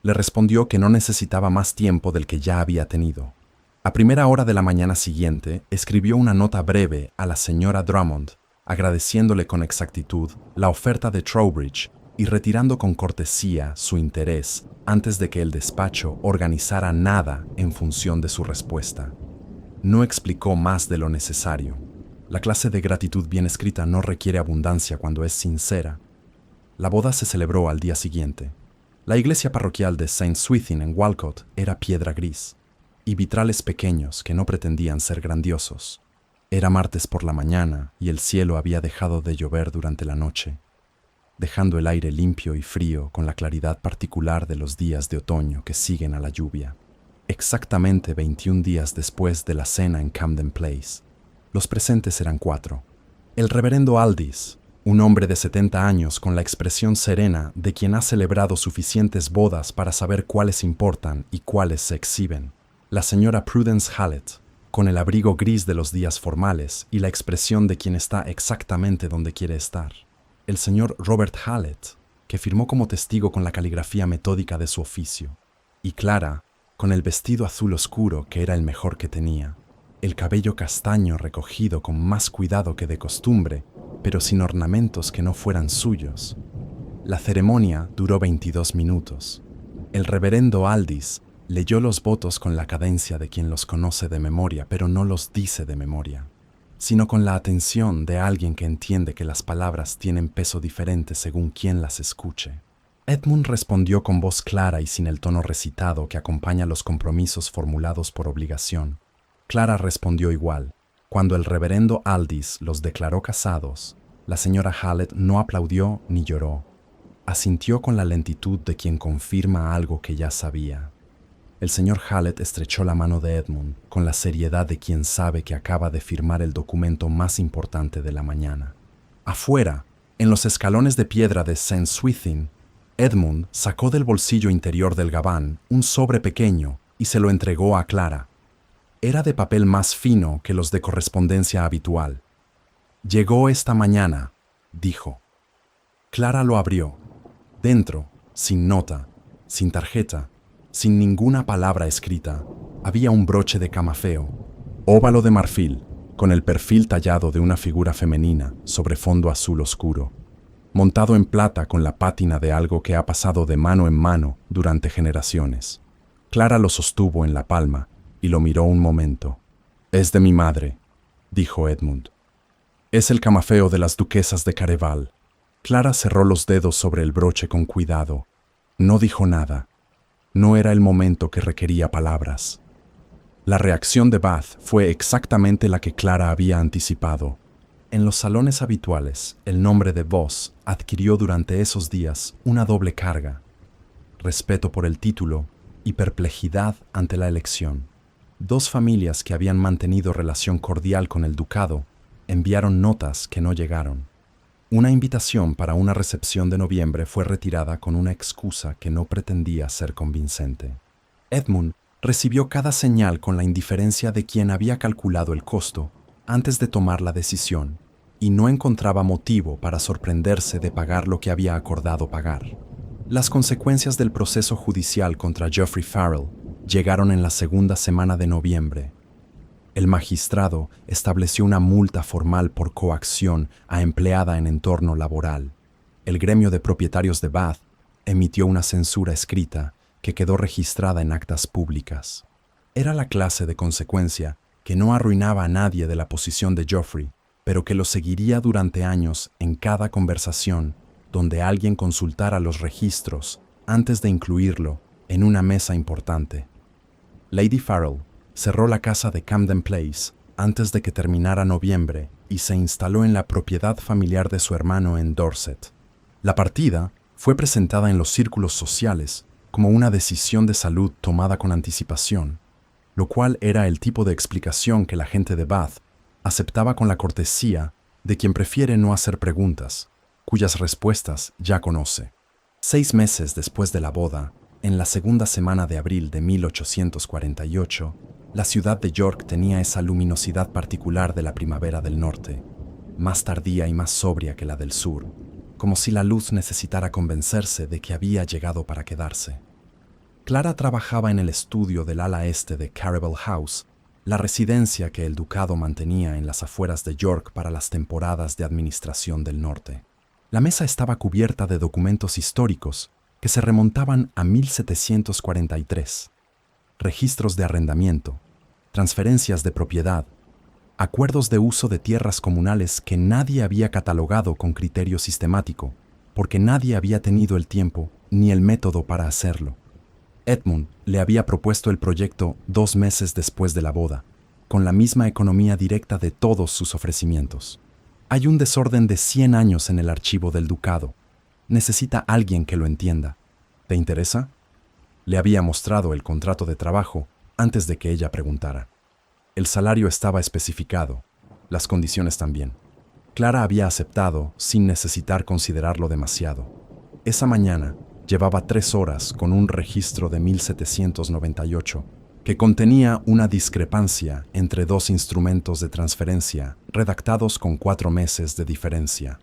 Le respondió que no necesitaba más tiempo del que ya había tenido. A primera hora de la mañana siguiente, escribió una nota breve a la señora Drummond, agradeciéndole con exactitud la oferta de Trowbridge y retirando con cortesía su interés antes de que el despacho organizara nada en función de su respuesta. No explicó más de lo necesario. La clase de gratitud bien escrita no requiere abundancia cuando es sincera. La boda se celebró al día siguiente. La iglesia parroquial de St. Swithin en Walcott era piedra gris y vitrales pequeños que no pretendían ser grandiosos. Era martes por la mañana y el cielo había dejado de llover durante la noche, dejando el aire limpio y frío con la claridad particular de los días de otoño que siguen a la lluvia. Exactamente 21 días después de la cena en Camden Place. Los presentes eran 4. El reverendo Aldis, Un hombre de 70 años con la expresión serena de quien ha celebrado suficientes bodas para saber cuáles importan y cuáles se exhiben. La señora Prudence Hallett, con el abrigo gris de los días formales y la expresión de quien está exactamente donde quiere estar. El señor Robert Hallett, que firmó como testigo con la caligrafía metódica de su oficio. Y Clara, con el vestido azul oscuro que era el mejor que tenía, el cabello castaño recogido con más cuidado que de costumbre, pero sin ornamentos que no fueran suyos. La ceremonia duró 22 minutos. El reverendo Aldis leyó los votos con la cadencia de quien los conoce de memoria, pero no los dice de memoria, sino con la atención de alguien que entiende que las palabras tienen peso diferente según quien las escuche. Edmund respondió con voz clara y sin el tono recitado que acompaña los compromisos formulados por obligación. Clara respondió igual. Cuando el reverendo Aldis los declaró casados, la señora Hallett no aplaudió ni lloró. Asintió con la lentitud de quien confirma algo que ya sabía. El señor Hallett estrechó la mano de Edmund con la seriedad de quien sabe que acaba de firmar el documento más importante de la mañana. Afuera, en los escalones de piedra de St. Swithin, Edmund sacó del bolsillo interior del gabán un sobre pequeño y se lo entregó a Clara. Era de papel más fino que los de correspondencia habitual. «Llegó esta mañana», dijo. Clara lo abrió. Dentro, sin nota, sin tarjeta, sin ninguna palabra escrita, había un broche de camafeo, óvalo de marfil, con el perfil tallado de una figura femenina sobre fondo azul oscuro, montado en plata con la pátina de algo que ha pasado de mano en mano durante generaciones. Clara lo sostuvo en la palma y lo miró un momento. «Es de mi madre», dijo Edmund. «Es el camafeo de las duquesas de Careval». Clara cerró los dedos sobre el broche con cuidado. No dijo nada. No era el momento que requería palabras. La reacción de Bath fue exactamente la que Clara había anticipado. En los salones habituales, el nombre de Voss adquirió durante esos días una doble carga: respeto por el título y perplejidad ante la elección. Dos familias que habían mantenido relación cordial con el ducado enviaron notas que no llegaron. Una invitación para una recepción de noviembre fue retirada con una excusa que no pretendía ser convincente. Edmund recibió cada señal con la indiferencia de quien había calculado el costo antes de tomar la decisión y no encontraba motivo para sorprenderse de pagar lo que había acordado pagar. Las consecuencias del proceso judicial contra Geoffrey Farrell llegaron en la segunda semana de noviembre. El magistrado estableció una multa formal por coacción a empleada en entorno laboral. El gremio de propietarios de Bath emitió una censura escrita que quedó registrada en actas públicas. Era la clase de consecuencia que no arruinaba a nadie de la posición de Geoffrey, pero que lo seguiría durante años en cada conversación donde alguien consultara los registros antes de incluirlo en una mesa importante. Lady Farrell cerró la casa de Camden Place antes de que terminara noviembre y se instaló en la propiedad familiar de su hermano en Dorset. La partida fue presentada en los círculos sociales como una decisión de salud tomada con anticipación, lo cual era el tipo de explicación que la gente de Bath aceptaba con la cortesía de quien prefiere no hacer preguntas, cuyas respuestas ya conoce. 6 meses después de la boda, en la segunda semana de abril de 1848, la ciudad de York tenía esa luminosidad particular de la primavera del norte, más tardía y más sobria que la del sur, como si la luz necesitara convencerse de que había llegado para quedarse. Clara trabajaba en el estudio del ala este de Carevel House, la residencia que el ducado mantenía en las afueras de York para las temporadas de administración del norte. La mesa estaba cubierta de documentos históricos que se remontaban a 1743, registros de arrendamiento, transferencias de propiedad, acuerdos de uso de tierras comunales que nadie había catalogado con criterio sistemático, porque nadie había tenido el tiempo ni el método para hacerlo. Edmund le había propuesto el proyecto 2 meses después de la boda, con la misma economía directa de todos sus ofrecimientos. Hay un desorden de 100 años en el archivo del ducado. Necesita alguien que lo entienda. ¿Te interesa? Le había mostrado el contrato de trabajo antes de que ella preguntara. El salario estaba especificado, las condiciones también. Clara había aceptado sin necesitar considerarlo demasiado. Esa mañana llevaba 3 horas con un registro de 1798 que contenía una discrepancia entre 2 instrumentos de transferencia redactados con 4 meses de diferencia.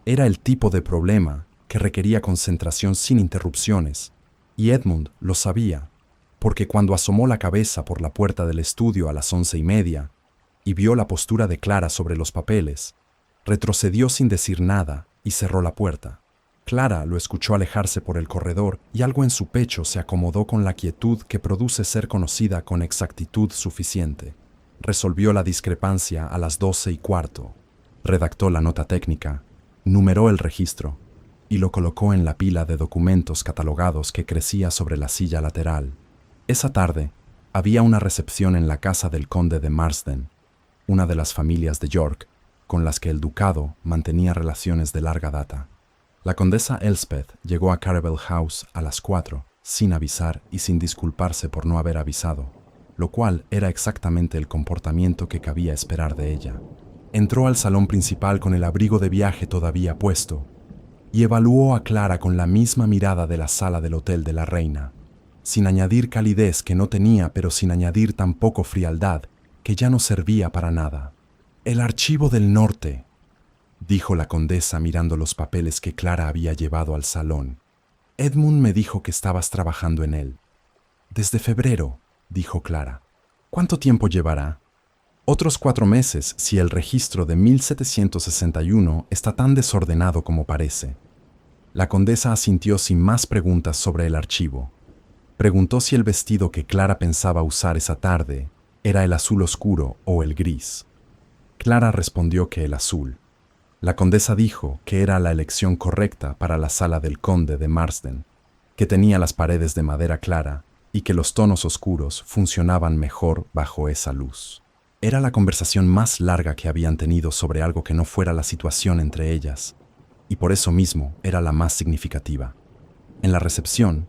Era el tipo de problema que requería concentración sin interrupciones, y Edmund lo sabía, porque cuando asomó la cabeza por la puerta del estudio a las 11:30 y vio la postura de Clara sobre los papeles, retrocedió sin decir nada y cerró la puerta. Clara lo escuchó alejarse por el corredor y algo en su pecho se acomodó con la quietud que produce ser conocida con exactitud suficiente. Resolvió la discrepancia a las 12:15. Redactó la nota técnica, numeró el registro y lo colocó en la pila de documentos catalogados que crecía sobre la silla lateral. Esa tarde había una recepción en la casa del conde de Marsden, una de las familias de York con las que el ducado mantenía relaciones de larga data. La condesa Elspeth llegó a Carrabelle House a las 4, sin avisar y sin disculparse por no haber avisado, lo cual era exactamente el comportamiento que cabía esperar de ella. Entró al salón principal con el abrigo de viaje todavía puesto y evaluó a Clara con la misma mirada de la sala del Hotel de la Reina, sin añadir calidez que no tenía, pero sin añadir tampoco frialdad que ya no servía para nada. «El archivo del norte», dijo la condesa mirando los papeles que Clara había llevado al salón. «Edmund me dijo que estabas trabajando en él». «Desde febrero», dijo Clara. «¿Cuánto tiempo llevará?» «Otros 4 meses si el registro de 1761 está tan desordenado como parece». La condesa asintió sin más preguntas sobre el archivo. Preguntó si el vestido que Clara pensaba usar esa tarde era el azul oscuro o el gris. Clara respondió que el azul. La condesa dijo que era la elección correcta para la sala del conde de Marsden, que tenía las paredes de madera clara y que los tonos oscuros funcionaban mejor bajo esa luz. Era la conversación más larga que habían tenido sobre algo que no fuera la situación entre ellas, y por eso mismo era la más significativa. En la recepción,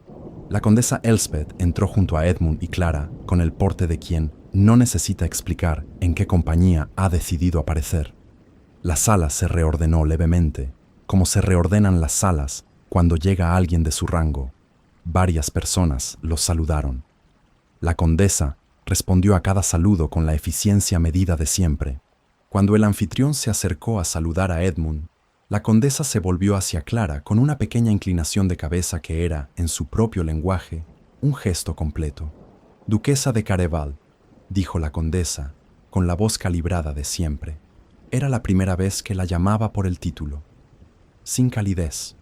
la condesa Elspeth entró junto a Edmund y Clara con el porte de quien no necesita explicar en qué compañía ha decidido aparecer. La sala se reordenó levemente, como se reordenan las salas cuando llega alguien de su rango. Varias personas los saludaron. La condesa respondió a cada saludo con la eficiencia medida de siempre. Cuando el anfitrión se acercó a saludar a Edmund, la condesa se volvió hacia Clara con una pequeña inclinación de cabeza que era, en su propio lenguaje, un gesto completo. «Duquesa de Carrabelle», dijo la condesa, con la voz calibrada de siempre. Era la primera vez que la llamaba por el título. Sin calidez,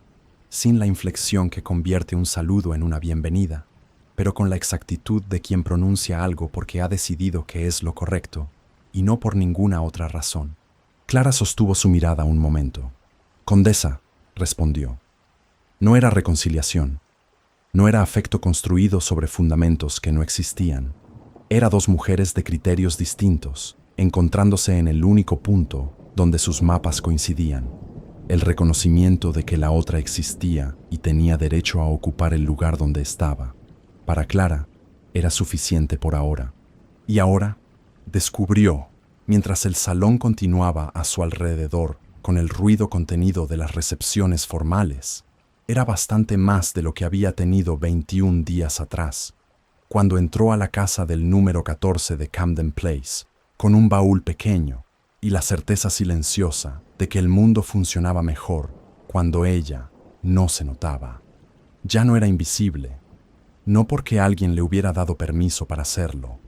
sin la inflexión que convierte un saludo en una bienvenida, pero con la exactitud de quien pronuncia algo porque ha decidido que es lo correcto, y no por ninguna otra razón. Clara sostuvo su mirada un momento. «Condesa», respondió. No era reconciliación. No era afecto construido sobre fundamentos que no existían. Era 2 mujeres de criterios distintos, encontrándose en el único punto donde sus mapas coincidían, el reconocimiento de que la otra existía y tenía derecho a ocupar el lugar donde estaba. Para Clara, era suficiente por ahora. Y ahora, descubrió, mientras el salón continuaba a su alrededor con el ruido contenido de las recepciones formales, era bastante más de lo que había tenido 21 días atrás, cuando entró a la casa del número 14 de Camden Place, con un baúl pequeño y la certeza silenciosa de que el mundo funcionaba mejor cuando ella no se notaba. Ya no era invisible, no porque alguien le hubiera dado permiso para hacerlo,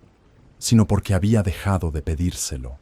sino porque había dejado de pedírselo.